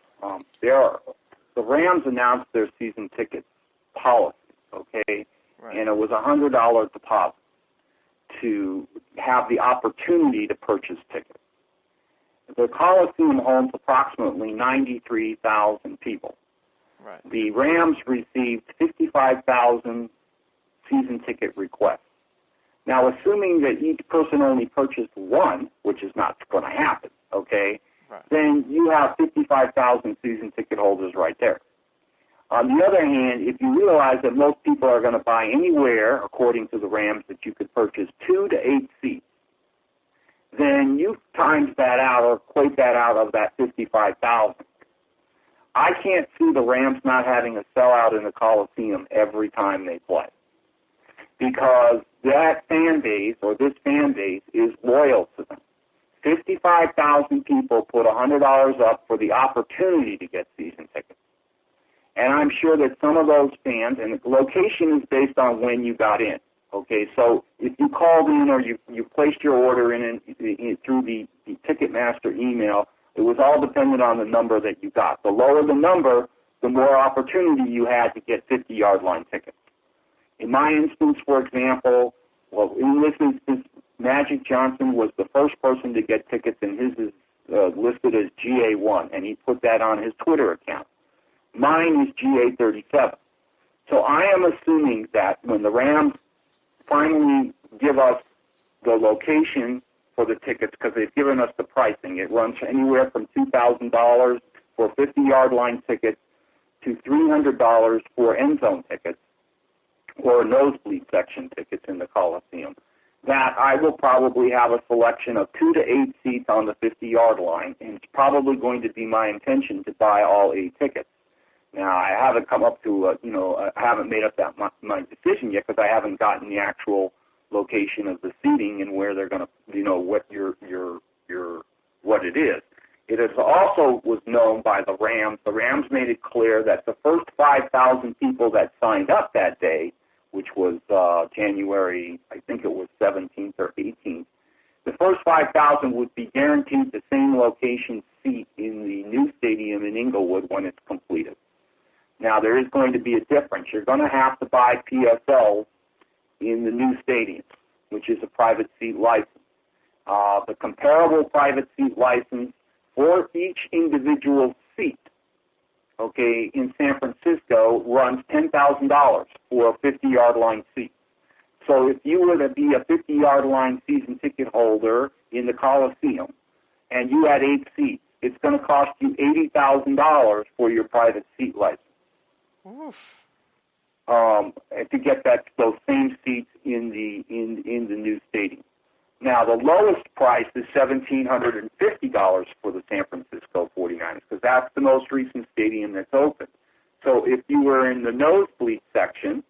The Rams announced their season ticket policy, okay? Right. And it was a $100 deposit to have the opportunity to purchase tickets. The Coliseum holds approximately 93,000 people. Right. The Rams received 55,000 season ticket requests. Now, assuming that each person only purchased one, which is not going to happen, okay, then you have 55,000 season ticket holders right there. On the other hand, if you realize that most people are going to buy anywhere, according to the Rams, that you could purchase 2 to 8 seats, then you times that out or equate that out of that 55,000. I can't see the Rams not having a sellout in the Coliseum every time they play, because that fan base or this fan base is loyal to them. 55,000 people put $100 up for the opportunity to get season tickets. And I'm sure that some of those fans, and the location is based on when you got in. Okay, so if you called in or you placed your order in through the Ticketmaster email, it was all dependent on the number that you got. The lower the number, the more opportunity you had to get 50-yard line tickets. In my instance, for example, well, in this instance, Magic Johnson was the first person to get tickets, and his is listed as GA1, and he put that on his Twitter account. Mine is GA37. So I am assuming that when the Rams finally give us the location for the tickets, because they've given us the pricing, it runs anywhere from $2,000 for 50-yard line tickets to $300 for end zone tickets or nosebleed section tickets in the Coliseum, that I will probably have a selection of 2 to 8 seats on the 50-yard line, and it's probably going to be my intention to buy all 8 tickets. Now, I haven't come up to, I haven't made up that my decision yet because I haven't gotten the actual location of the seating and where they're going to, what what it is. It is also was known by the Rams. The Rams made it clear that the first 5,000 people that signed up that day, which was January, I think it was 17th or 18th, the first 5,000 would be guaranteed the same location seat in the new stadium in Inglewood when it's completed. Now, there is going to be a difference. You're going to have to buy PSLs in the new stadium, which is a private seat license. The comparable private seat license for each individual seat, okay, in San Francisco runs $10,000 for a 50-yard line seat. So if you were to be a 50-yard line season ticket holder in the Coliseum and you had 8 seats, it's going to cost you $80,000 for your private seat license. Oof. To get those same seats in the new stadium. Now, the lowest price is $1,750 for the San Francisco 49ers because that's the most recent stadium that's open. So if you were in the nosebleed section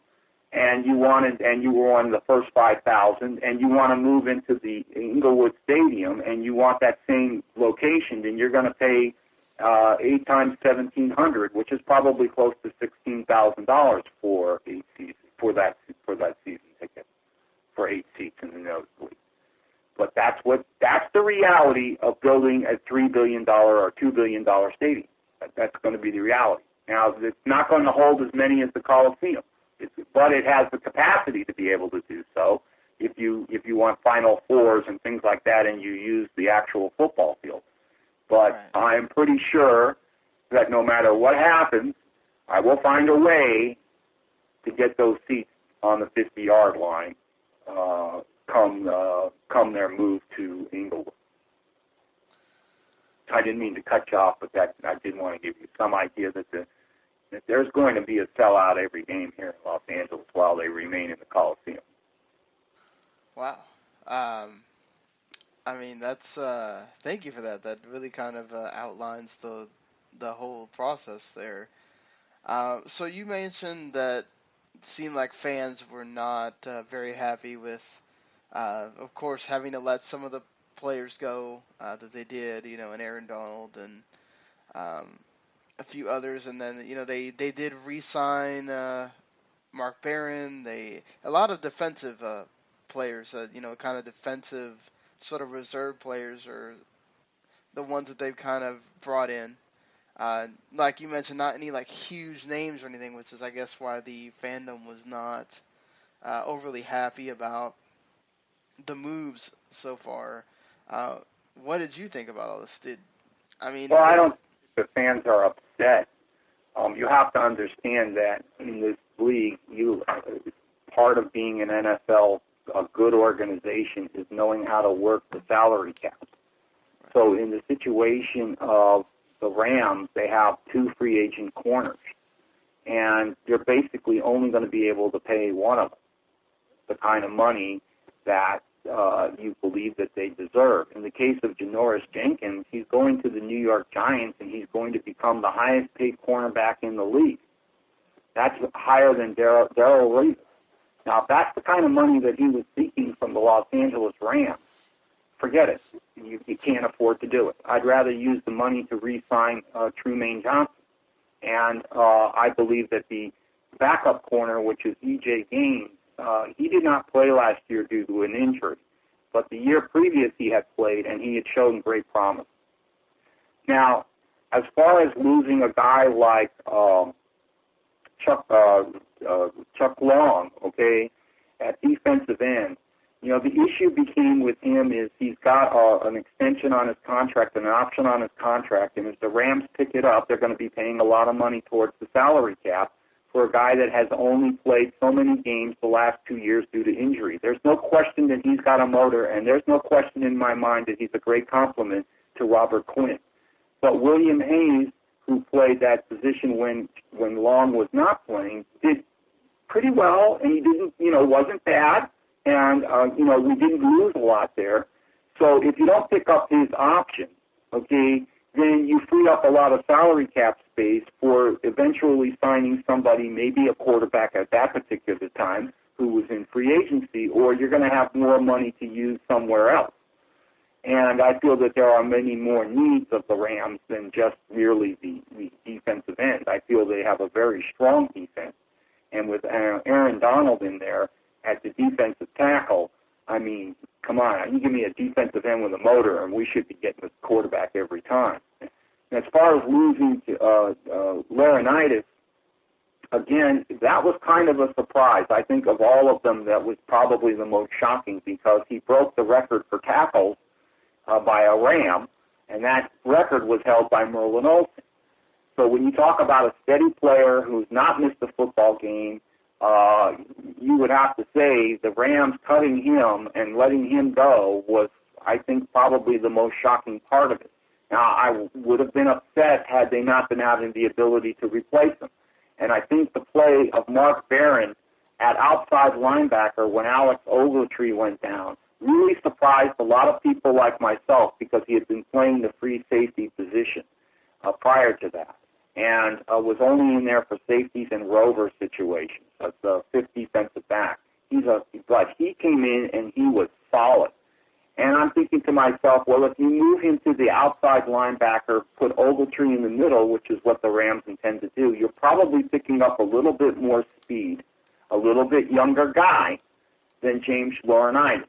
and you were on the first 5,000 and you want to move into the Inglewood Stadium and you want that same location, then you're going to pay 8 times $1,700, which is probably close to $16,000 for 8 seats for that season ticket for 8 seats in the nosebleed. But that's the reality of building a $3 billion or $2 billion stadium. That's going to be the reality. Now, it's not going to hold as many as the Coliseum, but it has the capacity to be able to do so if you want Final Fours and things like that, and you use the actual football field. But right. I'm pretty sure that no matter what happens, I will find a way to get those seats on the 50-yard line come their move to Inglewood. I didn't mean to cut you off, but I did want to give you some idea that there's going to be a sellout every game here in Los Angeles while they remain in the Coliseum. Wow. I mean, that's thank you for that. That really kind of outlines the whole process there. So you mentioned that it seemed like fans were not very happy with, of course, having to let some of the players go that they did, and Aaron Donald and a few others, and then they did re-sign Mark Barron. A lot of defensive players, kind of defensive sort of reserve players are the ones that they've kind of brought in. Like you mentioned, not any like huge names or anything, which is I guess why the fandom was not overly happy about the moves so far. What did you think about all this? Well, I don't think the fans are upset. You have to understand that in this league, part of being an NFL, a good organization, is knowing how to work the salary cap. Right. So in the situation of the Rams, they have 2 free agent corners, and you're basically only going to be able to pay one of them the kind of money that you believe that they deserve. In the case of Janoris Jenkins, he's going to the New York Giants, and he's going to become the highest-paid cornerback in the league. That's higher than Darrell Reeves. Now, if that's the kind of money that he was seeking from the Los Angeles Rams, forget it. You can't afford to do it. I'd rather use the money to re-sign Trumaine Johnson. And I believe that the backup corner, which is E.J. Gaines, he did not play last year due to an injury. But the year previous he had played, and he had shown great promise. Now, as far as losing a guy like Chuck Long, okay, at defensive end, you know, the issue became with him is he's got an extension on his contract and an option on his contract, and if the Rams pick it up, they're going to be paying a lot of money towards the salary cap for a guy that has only played so many games the last 2 years due to injury. There's no question that he's got a motor, and there's no question in my mind that he's a great compliment to Robert Quinn. But William Hayes, who played that position when Long was not playing, did pretty well, and he didn't, wasn't bad, and, we didn't lose a lot there. So if you don't pick up his option, okay, then you free up a lot of salary cap space for eventually signing somebody, maybe a quarterback at that particular time, who was in free agency, or you're going to have more money to use somewhere else. And I feel that there are many more needs of the Rams than just merely the defensive end. I feel they have a very strong defense. And with Aaron Donald in there at the defensive tackle, I mean, come on, you give me a defensive end with a motor, and we should be getting the quarterback every time. And as far as losing to Laurinaitis, again, that was kind of a surprise. I think of all of them, that was probably the most shocking because he broke the record for tackles by a Ram, and that record was held by Merlin Olsen. So when you talk about a steady player who's not missed a football game, you would have to say the Rams cutting him and letting him go was, I think, probably the most shocking part of it. Now, I would have been upset had they not been having the ability to replace him. And I think the play of Mark Barron at outside linebacker when Alex Ogletree went down really surprised a lot of people like myself because he had been playing the free safety position prior to that and was only in there for safeties and rover situations. That's a fifth defensive back. But he came in and he was solid. And I'm thinking to myself, well, if you move him to the outside linebacker, put Ogletree in the middle, which is what the Rams intend to do, you're probably picking up a little bit more speed, a little bit younger guy than James Laurinaitis.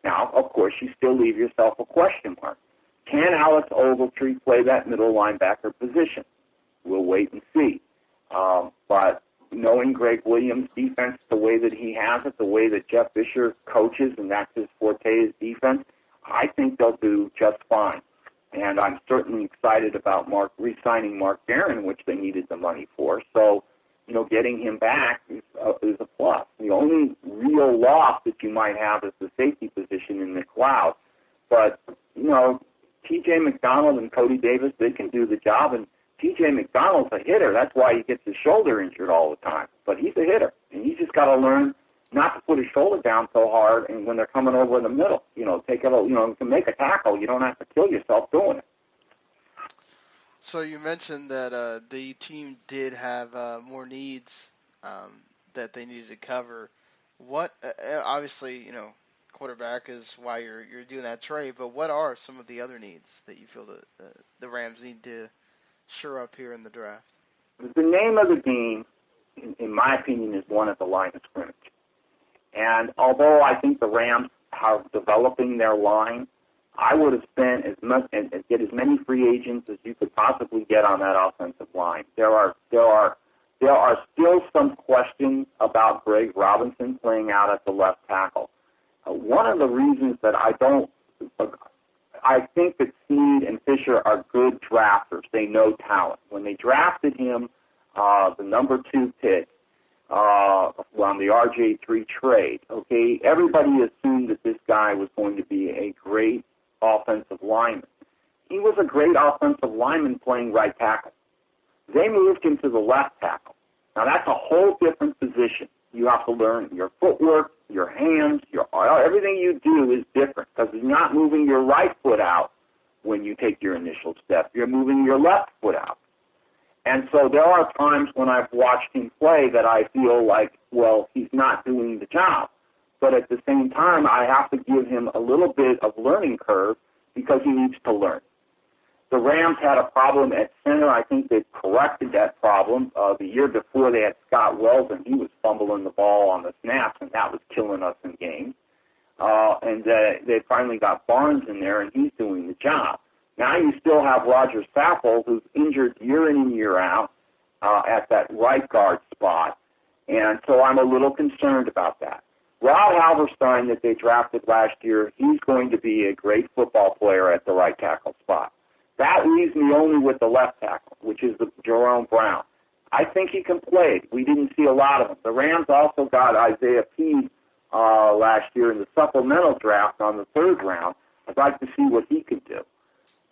Now, of course, you still leave yourself a question mark. Can Alex Ogletree play that middle linebacker position? We'll wait and see. But knowing Greg Williams' defense the way that he has it, the way that Jeff Fisher coaches, and that's his forte is defense, I think they'll do just fine. And I'm certainly excited about re-signing Mark Barron, which they needed the money for. So, getting him back is a plus. The only real loss that you might have is the safety position in McLeod. But, T.J. McDonald and Cody Davis, they can do the job. And T.J. McDonald's a hitter. That's why he gets his shoulder injured all the time. But he's a hitter. And he's just got to learn not to put his shoulder down so hard and when they're coming over in the middle. Take it, to make a tackle, you don't have to kill yourself doing it. So you mentioned that the team did have more needs that they needed to cover. What obviously, quarterback is why you're doing that trade. But what are some of the other needs that you feel that the Rams need to shore up here in the draft? The name of the game, in my opinion, is one at the line of scrimmage. And although I think the Rams are developing their line, I would have spent as much and get as many free agents as you could possibly get on that offensive line. There are still some questions about Greg Robinson playing out at the left tackle. One of the reasons that I think that Snead and Fisher are good drafters. They know talent. When they drafted him, the number 2 pick on the RJ3 trade, okay, everybody assumed that this guy was going to be a great offensive lineman. He was a great offensive lineman playing right tackle. They moved him to the left tackle. Now, that's a whole different position. You have to learn your footwork, your hands, everything you do is different because you're not moving your right foot out when you take your initial step. You're moving your left foot out. And so there are times when I've watched him play that I feel like, well, he's not doing the job. but at the same time, I have to give him a little bit of learning curve because he needs to learn. The Rams had a problem at center. I think they corrected that problem. The year before, they had Scott Wells, and he was fumbling the ball on the snaps, and that was killing us in games. And they finally got Barnes in there, and he's doing the job. Now you still have Roger Saffold, who's injured year in and year out at that right guard spot, and so I'm a little concerned about that. Rob Halverstein that they drafted last year, he's going to be a great football player at the right tackle spot. That leaves me only with the left tackle, which is Jerome Brown. I think he can play. We didn't see a lot of him. The Rams also got Isaiah Pease last year in the supplemental draft on the third round. I'd like to see what he could do.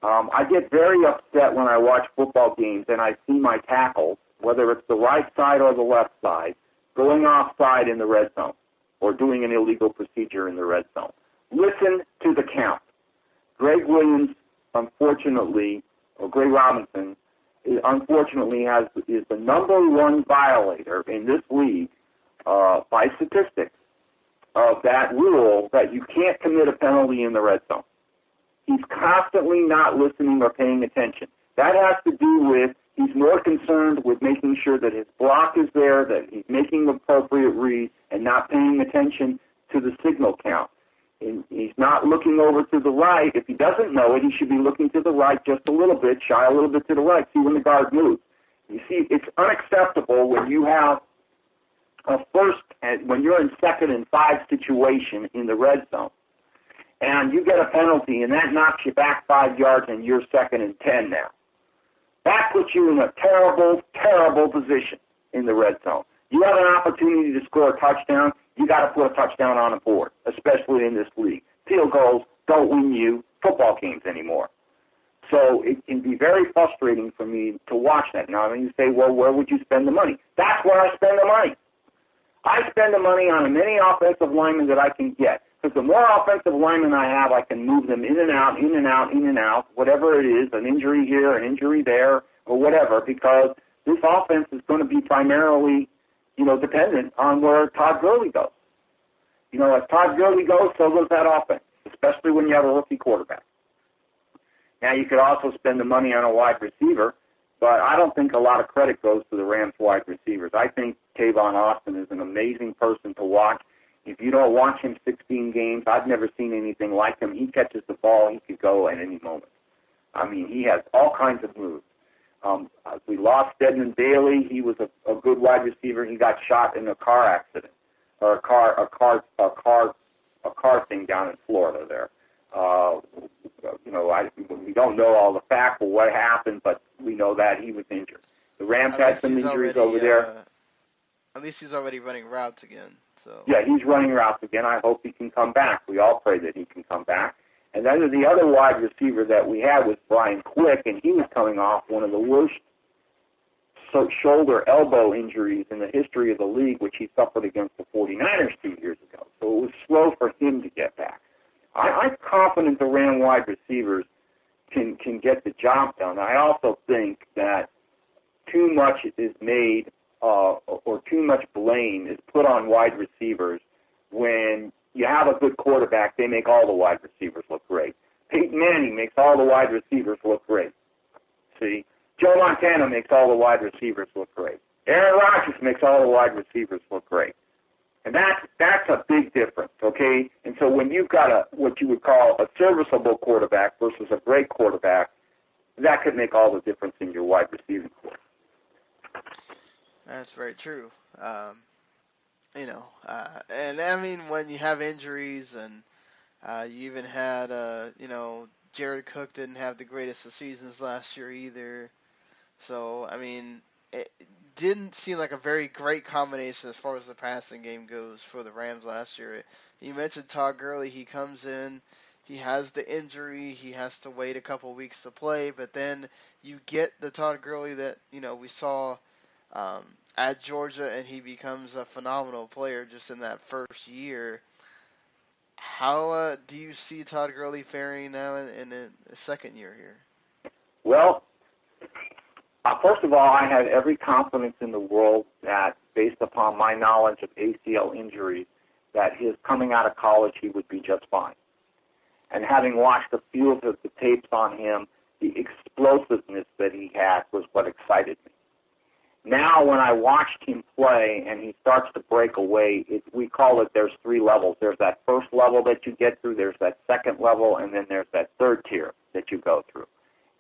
I get very upset when I watch football games and I see my tackles, whether it's the right side or the left side, going offside in the red zone or doing an illegal procedure in the red zone. Listen to the count. Greg Williams, unfortunately, or Greg Robinson, unfortunately is the number one violator in this league by statistics of that rule that you can't commit a penalty in the red zone. He's constantly not listening or paying attention. That has to do with he's more concerned with making sure that his block is there, that he's making the appropriate read, and not paying attention to the signal count. And he's not looking over to the right. If he doesn't know it, he should be looking to the right just a little bit, shy a little bit to the right, see when the guard moves. You see, it's unacceptable when you have a first, when you're in 2nd and 5 situation in the red zone, and you get a penalty, and that knocks you back 5 yards, and you're 2nd and 10 now. That puts you in a terrible, terrible position in the red zone. You have an opportunity to score a touchdown, you got to put a touchdown on the board, especially in this league. Field goals don't win you football games anymore. So it can be very frustrating for me to watch that. Now, you say, well, where would you spend the money? That's where I spend the money. I spend the money on as many offensive linemen that I can get. Because the more offensive linemen I have, I can move them in and out, in and out, in and out, whatever it is, an injury here, an injury there, or whatever, because this offense is going to be primarily, dependent on where Todd Gurley goes. As Todd Gurley goes, so goes that offense, especially when you have a rookie quarterback. Now, you could also spend the money on a wide receiver, but I don't think a lot of credit goes to the Rams wide receivers. I think Tavon Austin is an amazing person to watch. If you don't watch him 16 games, I've never seen anything like him. He catches the ball, he could go at any moment. I mean, he has all kinds of moves. We lost Stedman Bailey. He was a good wide receiver. He got shot in a car accident, or a car thing down in Florida there. We don't know all the facts or what happened, but we know that he was injured. The Rams had some injuries over there. At least he's already running routes again. So. Yeah, he's running routes again. I hope he can come back. We all pray that he can come back. And then the other wide receiver that we had was Brian Quick, and he was coming off one of the worst shoulder elbow injuries in the history of the league, which he suffered against the 49ers 2 years ago. So it was slow for him to get back. I'm confident the Ram wide receivers can get the job done. I also think that too much is made or too much blame is put on wide receivers. When you have a good quarterback, they make all the wide receivers look great. Peyton Manning makes all the wide receivers look great. See? Joe Montana makes all the wide receivers look great. Aaron Rodgers makes all the wide receivers look great. And that's a big difference, okay? And so when you've got what you would call a serviceable quarterback versus a great quarterback, that could make all the difference in your wide receiving corps. That's very true. And I mean, when you have injuries and you even had, Jared Cook didn't have the greatest of seasons last year either. So, I mean, it didn't seem like a very great combination as far as the passing game goes for the Rams last year. You mentioned Todd Gurley. He comes in, he has the injury, he has to wait a couple weeks to play, but then you get the Todd Gurley that, we saw at Georgia, and he becomes a phenomenal player just in that first year. How do you see Todd Gurley faring now in the second year here? Well, first of all, I have every confidence in the world that, based upon my knowledge of ACL injuries, that his coming out of college, he would be just fine. And having watched a few of the tapes on him, the explosiveness that he had was what excited me. Now, when I watched him play and he starts to break away, we call it, there's 3 levels. There's that first level that you get through, there's that second level, and then there's that third tier that you go through.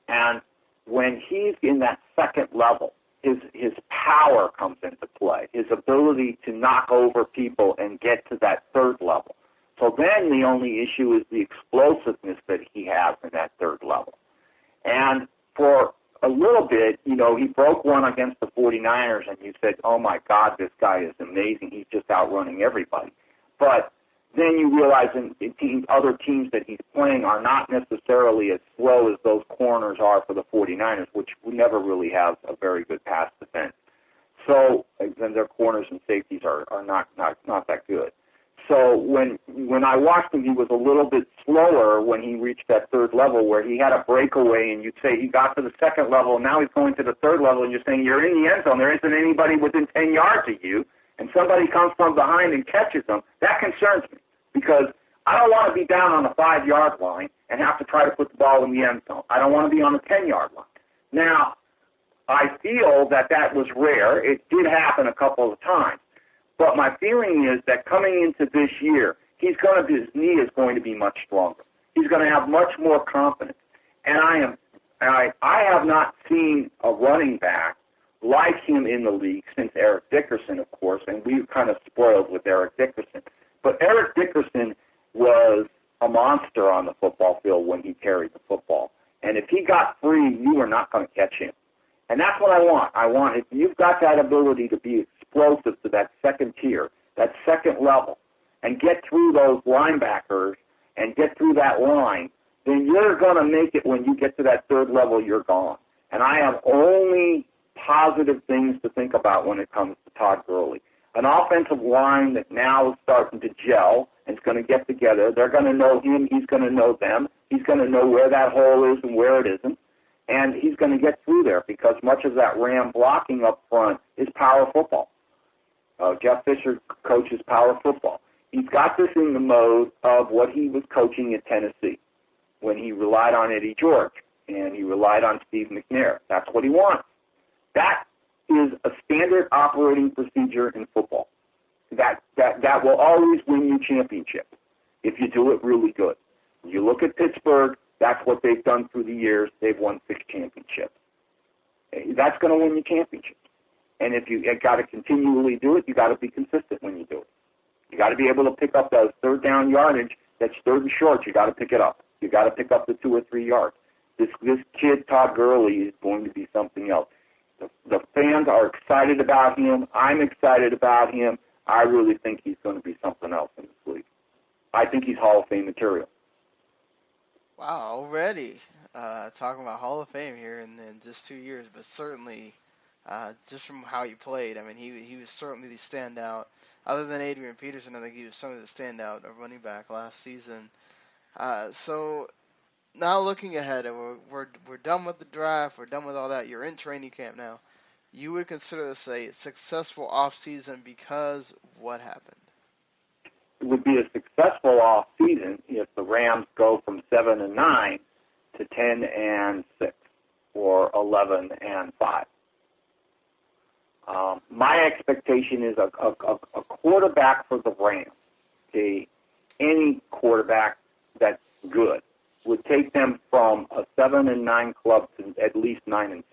And when he's in that second level, his power comes into play, his ability to knock over people and get to that third level. So then the only issue is the explosiveness that he has in that third level. And for a little bit, you know, he broke one against the 49ers, and you said, oh, my God, this guy is amazing. He's just outrunning everybody. But then you realize other teams that he's playing are not necessarily as slow as those corners are for the 49ers, which never really have a very good pass defense. So then their corners and safeties are not that good. So when I watched him, he was a little bit slower when he reached that third level, where he had a breakaway, and you'd say he got to the second level, and now he's going to the third level, and you're saying you're in the end zone. There isn't anybody within 10 yards of you, and somebody comes from behind and catches him. That concerns me, because I don't want to be down on the 5-yard line and have to try to put the ball in the end zone. I don't want to be on the 10-yard line. Now, I feel that was rare. It did happen a couple of times. But my feeling is that coming into this year, his knee is going to be much stronger. He's going to have much more confidence. And I have not seen a running back like him in the league since Eric Dickerson, of course, and we were kind of spoiled with Eric Dickerson. But Eric Dickerson was a monster on the football field when he carried the football. And if he got free, you were not going to catch him. And that's what I want. If you've got that ability to be explosive to that second tier, that second level, and get through those linebackers and get through that line, then you're going to make it. When you get to that third level, you're gone. And I have only positive things to think about when it comes to Todd Gurley. An offensive line that now is starting to gel and is going to get together. They're going to know him. He's going to know them. He's going to know where that hole is and where it isn't. And he's going to get through there, because much of that Ram blocking up front is power football. Jeff Fisher coaches power football. He's got this in the mode of what he was coaching at Tennessee when he relied on Eddie George and he relied on Steve McNair. That's what he wants. That is a standard operating procedure in football. That will always win you championships if you do it really good. You look at Pittsburgh, that's what they've done through the years. They've won 6 championships. That's going to win you championships. And if you got to continually do it, you got to be consistent when you do it. You got to be able to pick up those third down yardage. That's third and short. You got to pick it up. You got to pick up the 2 or 3 yards. This kid Todd Gurley is going to be something else. The fans are excited about him. I'm excited about him. I really think he's going to be something else in this league. I think he's Hall of Fame material. Wow, already talking about Hall of Fame here in just 2 years, but certainly just from how he played, I mean, he was certainly the standout. Other than Adrian Peterson, I think he was certainly the standout of running back last season. So now looking ahead, we're done with the draft, we're done with all that. You're in training camp now. You would consider this a successful offseason because what happened? It would be a successful off season if the Rams go from 7-9 to 10-6 or 11-5. My expectation is a quarterback for the Rams, any quarterback that's good, would take them from a 7-9 club to at least 9-7.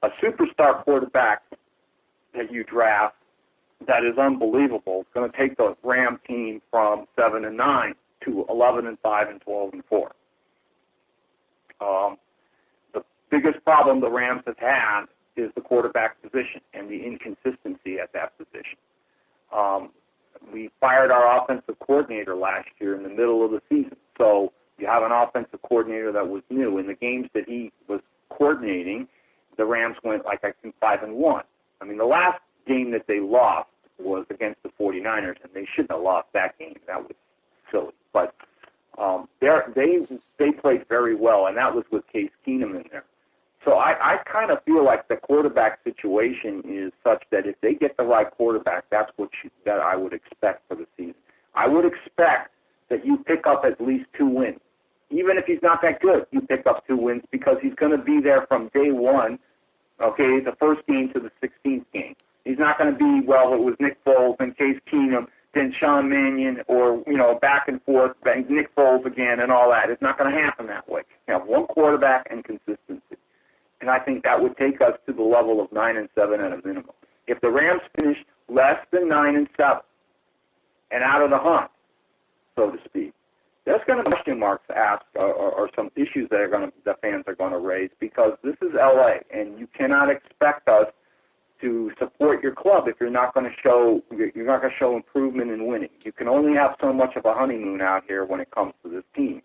A superstar quarterback that you draft that is unbelievable is going to take the Ram team from 7-9 to 11-5 and 12-4. The biggest problem the Rams have had is the quarterback position and the inconsistency at that position. We fired our offensive coordinator last year in the middle of the season, so you have an offensive coordinator that was new. In the games that he was coordinating, the Rams went, I think, 5-1. I mean, the last game that they lost was against the 49ers, and they shouldn't have lost that game. That was silly. But they played very well, and that was with Case Keenum in there. So I kind of feel like the quarterback situation is such that if they get the right quarterback, that's that I would expect for the season. I would expect that you pick up at least 2 wins. Even if he's not that good, you pick up 2 wins because he's going to be there from day one, okay, the first game to the 16th game. He's not going to be, well, it was Nick Foles and Case Keenum, then Sean Mannion, or, back and forth, Nick Foles again and all that. It's not going to happen that way. You have one quarterback and consistency. And I think that would take us to the level of 9-7 at a minimum. If the Rams finish less than 9-7 and out of the hunt, so to speak, there's going to be question marks asked or some issues that the fans are going to raise because this is LA, and you cannot expect us to support your club if you're not going to show improvement in winning. You can only have so much of a honeymoon out here when it comes to this team.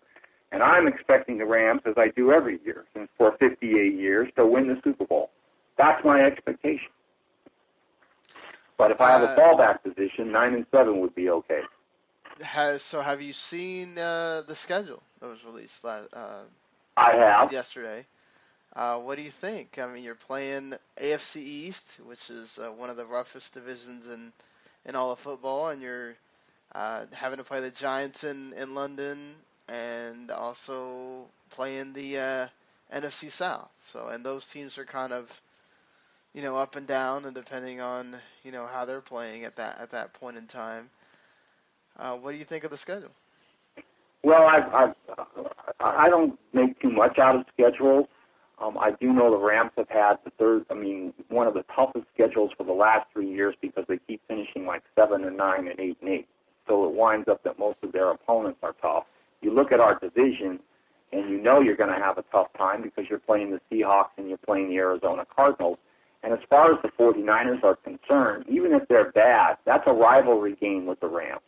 And I'm expecting the Rams, as I do every year for 58 years, to win the Super Bowl. That's my expectation. But if I have a fallback position, 9-7 would be okay. So have you seen the schedule that was released I have. yesterday? What do you think? I mean, you're playing AFC East, which is one of the roughest divisions in all of football, and you're having to play the Giants in London and also playing the NFC South. So, and those teams are kind of, up and down, and depending on, how they're playing at that point in time. What do you think of the schedule? Well, I don't make too much out of schedules. I do know the Rams have had one of the toughest schedules for the last 3 years because they keep finishing like 7-9 and 8-8. So it winds up that most of their opponents are tough. You look at our division, and you're going to have a tough time because you're playing the Seahawks and you're playing the Arizona Cardinals. And as far as the 49ers are concerned, even if they're bad, that's a rivalry game with the Rams.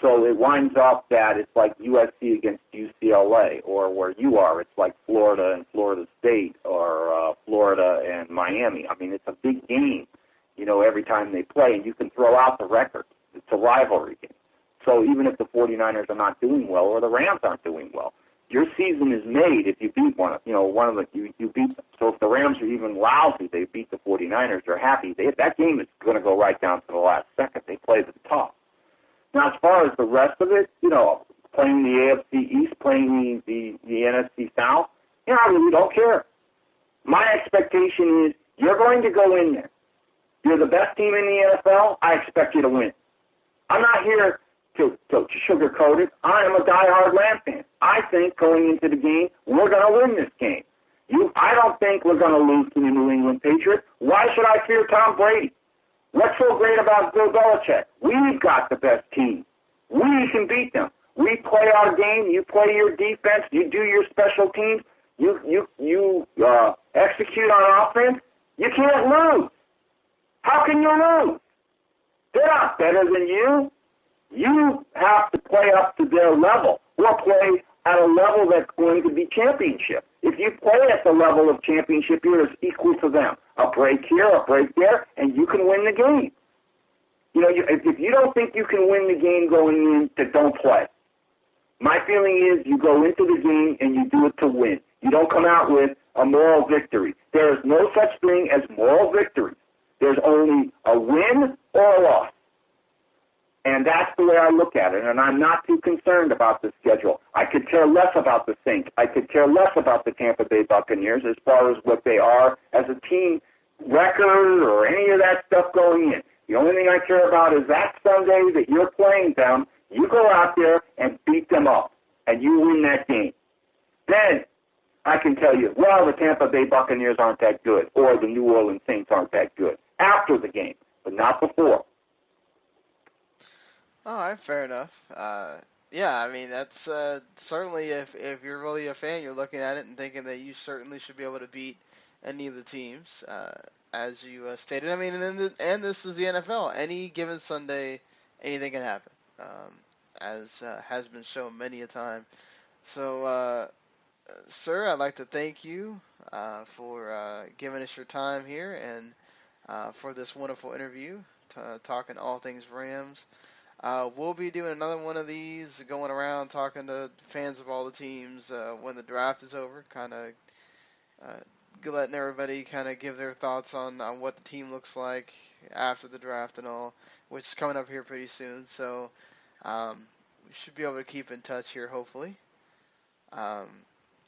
So it winds up that it's like USC against UCLA, or where you are, it's like Florida and Florida State, or Florida and Miami. I mean, it's a big game, every time they play, and you can throw out the record. It's a rivalry game. So even if the 49ers are not doing well, or the Rams aren't doing well, your season is made if you beat one of you beat them. So if the Rams are even lousy, they beat the 49ers, they're happy. That game is going to go right down to the last second. They play the top. Now, as far as the rest of it, playing the AFC East, playing the NFC South, I really don't care. My expectation is you're going to go in there. You're the best team in the NFL. I expect you to win. I'm not here to sugarcoat it. I am a diehard Ram fan. I think going into the game, we're going to win this game. I don't think we're going to lose to the New England Patriots. Why should I fear Tom Brady? What's so great about Bill Belichick? We've got the best team. We can beat them. We play our game. You play your defense. You do your special teams. You execute on offense. You can't lose. How can you lose? They're not better than you. You have to play up to their level or play at a level that's going to be championship. If you play at the level of championship, you're as equal to them. A break here, a break there, and you can win the game. If you don't think you can win the game going in, then don't play. My feeling is you go into the game and you do it to win. You don't come out with a moral victory. There is no such thing as moral victory. There's only a win or a loss. And that's the way I look at it, and I'm not too concerned about the schedule. I could care less about the Saints. I could care less about the Tampa Bay Buccaneers as far as what they are as a team record or any of that stuff going in. The only thing I care about is that Sunday that you're playing them, you go out there and beat them up, and you win that game. Then I can tell you, well, the Tampa Bay Buccaneers aren't that good, or the New Orleans Saints aren't that good after the game, but not before. All right, fair enough. Yeah, I mean, that's certainly if you're really a fan, you're looking at it and thinking that you certainly should be able to beat any of the teams, as you stated. I mean, and this is the NFL. Any given Sunday, anything can happen, as has been shown many a time. So, sir, I'd like to thank you for giving us your time here and for this wonderful interview, talking all things Rams. We'll be doing another one of these, going around talking to fans of all the teams when the draft is over, kind of letting everybody kind of give their thoughts on what the team looks like after the draft and all, which is coming up here pretty soon. So we should be able to keep in touch here, hopefully.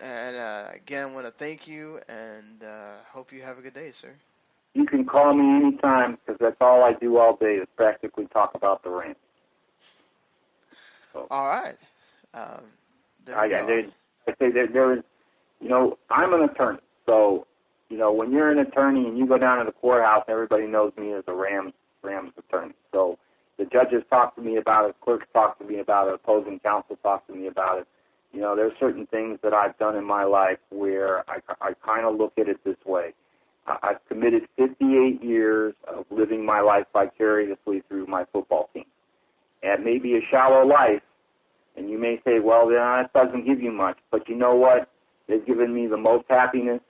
Again, want to thank you and hope you have a good day, sir. You can call me anytime because that's all I do all day is practically talk about the Rams. So, all right. There is, I'm an attorney. So, when you're an attorney and you go down to the courthouse, everybody knows me as a Rams attorney. So the judges talk to me about it, clerks talk to me about it, opposing counsel talk to me about it. There's certain things that I've done in my life where I kind of look at it this way. I've committed 58 years of living my life vicariously through my football team. And maybe a shallow life, and you may say, well, that doesn't give you much. But you know what? They've given me the most happiness.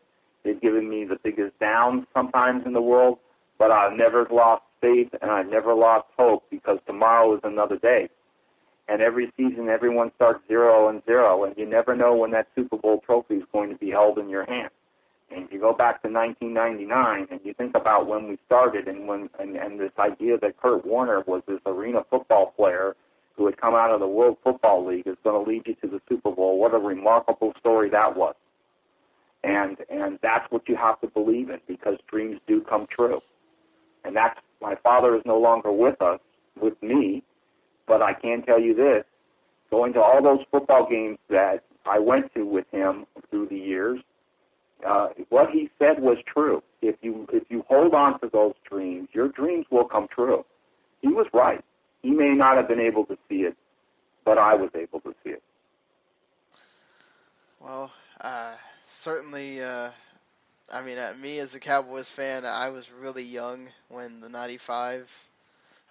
They've given me the biggest downs sometimes in the world. But I've never lost faith, and I've never lost hope because tomorrow is another day. And every season, everyone starts 0-0, and you never know when that Super Bowl trophy is going to be held in your hand. And if you go back to 1999 and you think about when we started and this idea that Kurt Warner was this arena football player who had come out of the World Football League is going to lead you to the Super Bowl, what a remarkable story that was. And that's what you have to believe in because dreams do come true. And that's, my father is no longer with me, but I can tell you this, going to all those football games that I went to with him through the years, what he said was true. If you hold on to those dreams, your dreams will come true. He was right. He may not have been able to see it, but I was able to see it. Well, certainly, me as a Cowboys fan, I was really young when the 95,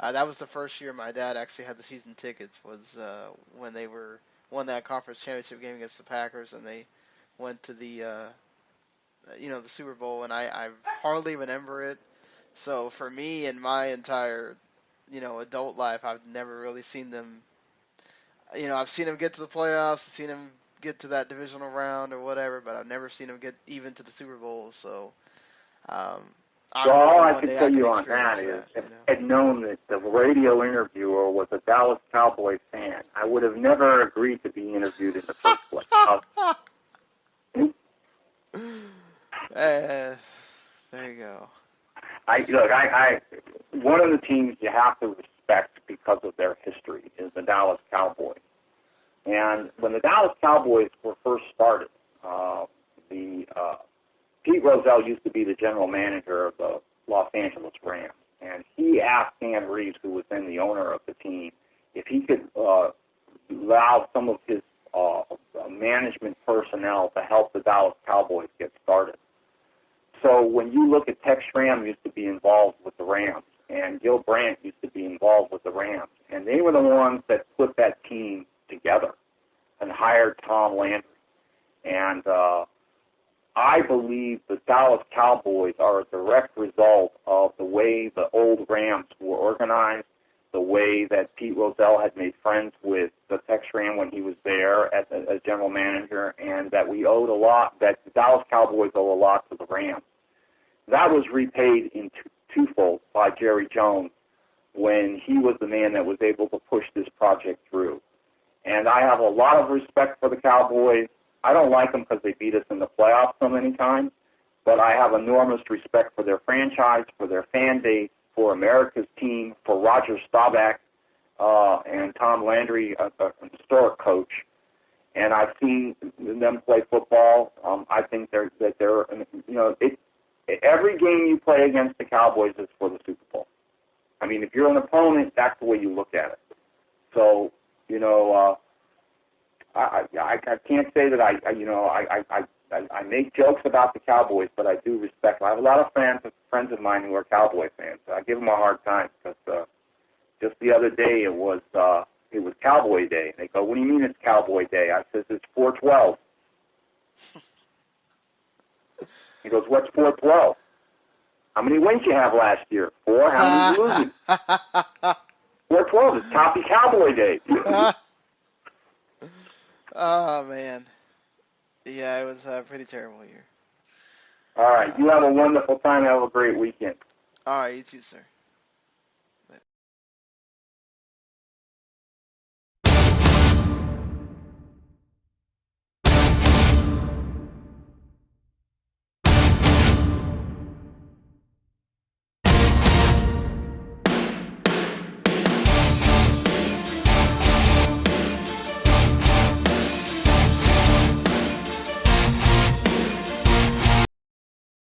that was the first year my dad actually had the season tickets, was when they won that conference championship game against the Packers, and they went to the Super Bowl, and I hardly remember it. So for me, in my entire, adult life, I've never really seen them. I've seen them get to the playoffs, I've seen them get to that divisional round or whatever, but I've never seen them get even to the Super Bowl. So, all I can tell you on that is, if I had known that the radio interviewer was a Dallas Cowboys fan, I would have never agreed to be interviewed in the first place. There you go. One of the teams you have to respect because of their history is the Dallas Cowboys. And when the Dallas Cowboys were first started, Pete Rozelle used to be the general manager of the Los Angeles Rams, and he asked Stan Reeves, who was then the owner of the team, if he could allow some of his management personnel to help the Dallas Cowboys get started. So when you look at Tex Schramm used to be involved with the Rams, and Gil Brandt used to be involved with the Rams, and they were the ones that put that team together and hired Tom Landry. And I believe the Dallas Cowboys are a direct result of the way the old Rams were organized, the way that Pete Rozelle had made friends with the Tex Schramm when he was there as general manager, and that we owed a lot, that the Dallas Cowboys owe a lot to the Rams. That was repaid in twofold by Jerry Jones when he was the man that was able to push this project through. And I have a lot of respect for the Cowboys. I don't like them because they beat us in the playoffs so many times, but I have enormous respect for their franchise, for their fan base, for America's team, for Roger Staubach and Tom Landry, a historic coach. And I've seen them play football. I think they're every game you play against the Cowboys is for the Super Bowl. I mean, if you're an opponent, that's the way you look at it. So, I can't say that I make jokes about the Cowboys, but I do respect them. I have a lot of friends of mine who are Cowboy fans. I give them a hard time because just the other day it was Cowboy Day. They go, "What do you mean it's Cowboy Day?" I says, "It's 4/12." He goes, "What's 4/12? How many wins you have last year? 4. How many losing? 4/12 is Coffee Cowboy Day." Oh, man. Yeah, it was a pretty terrible year. All right. You have a wonderful time. Have a great weekend. All right, you too, sir.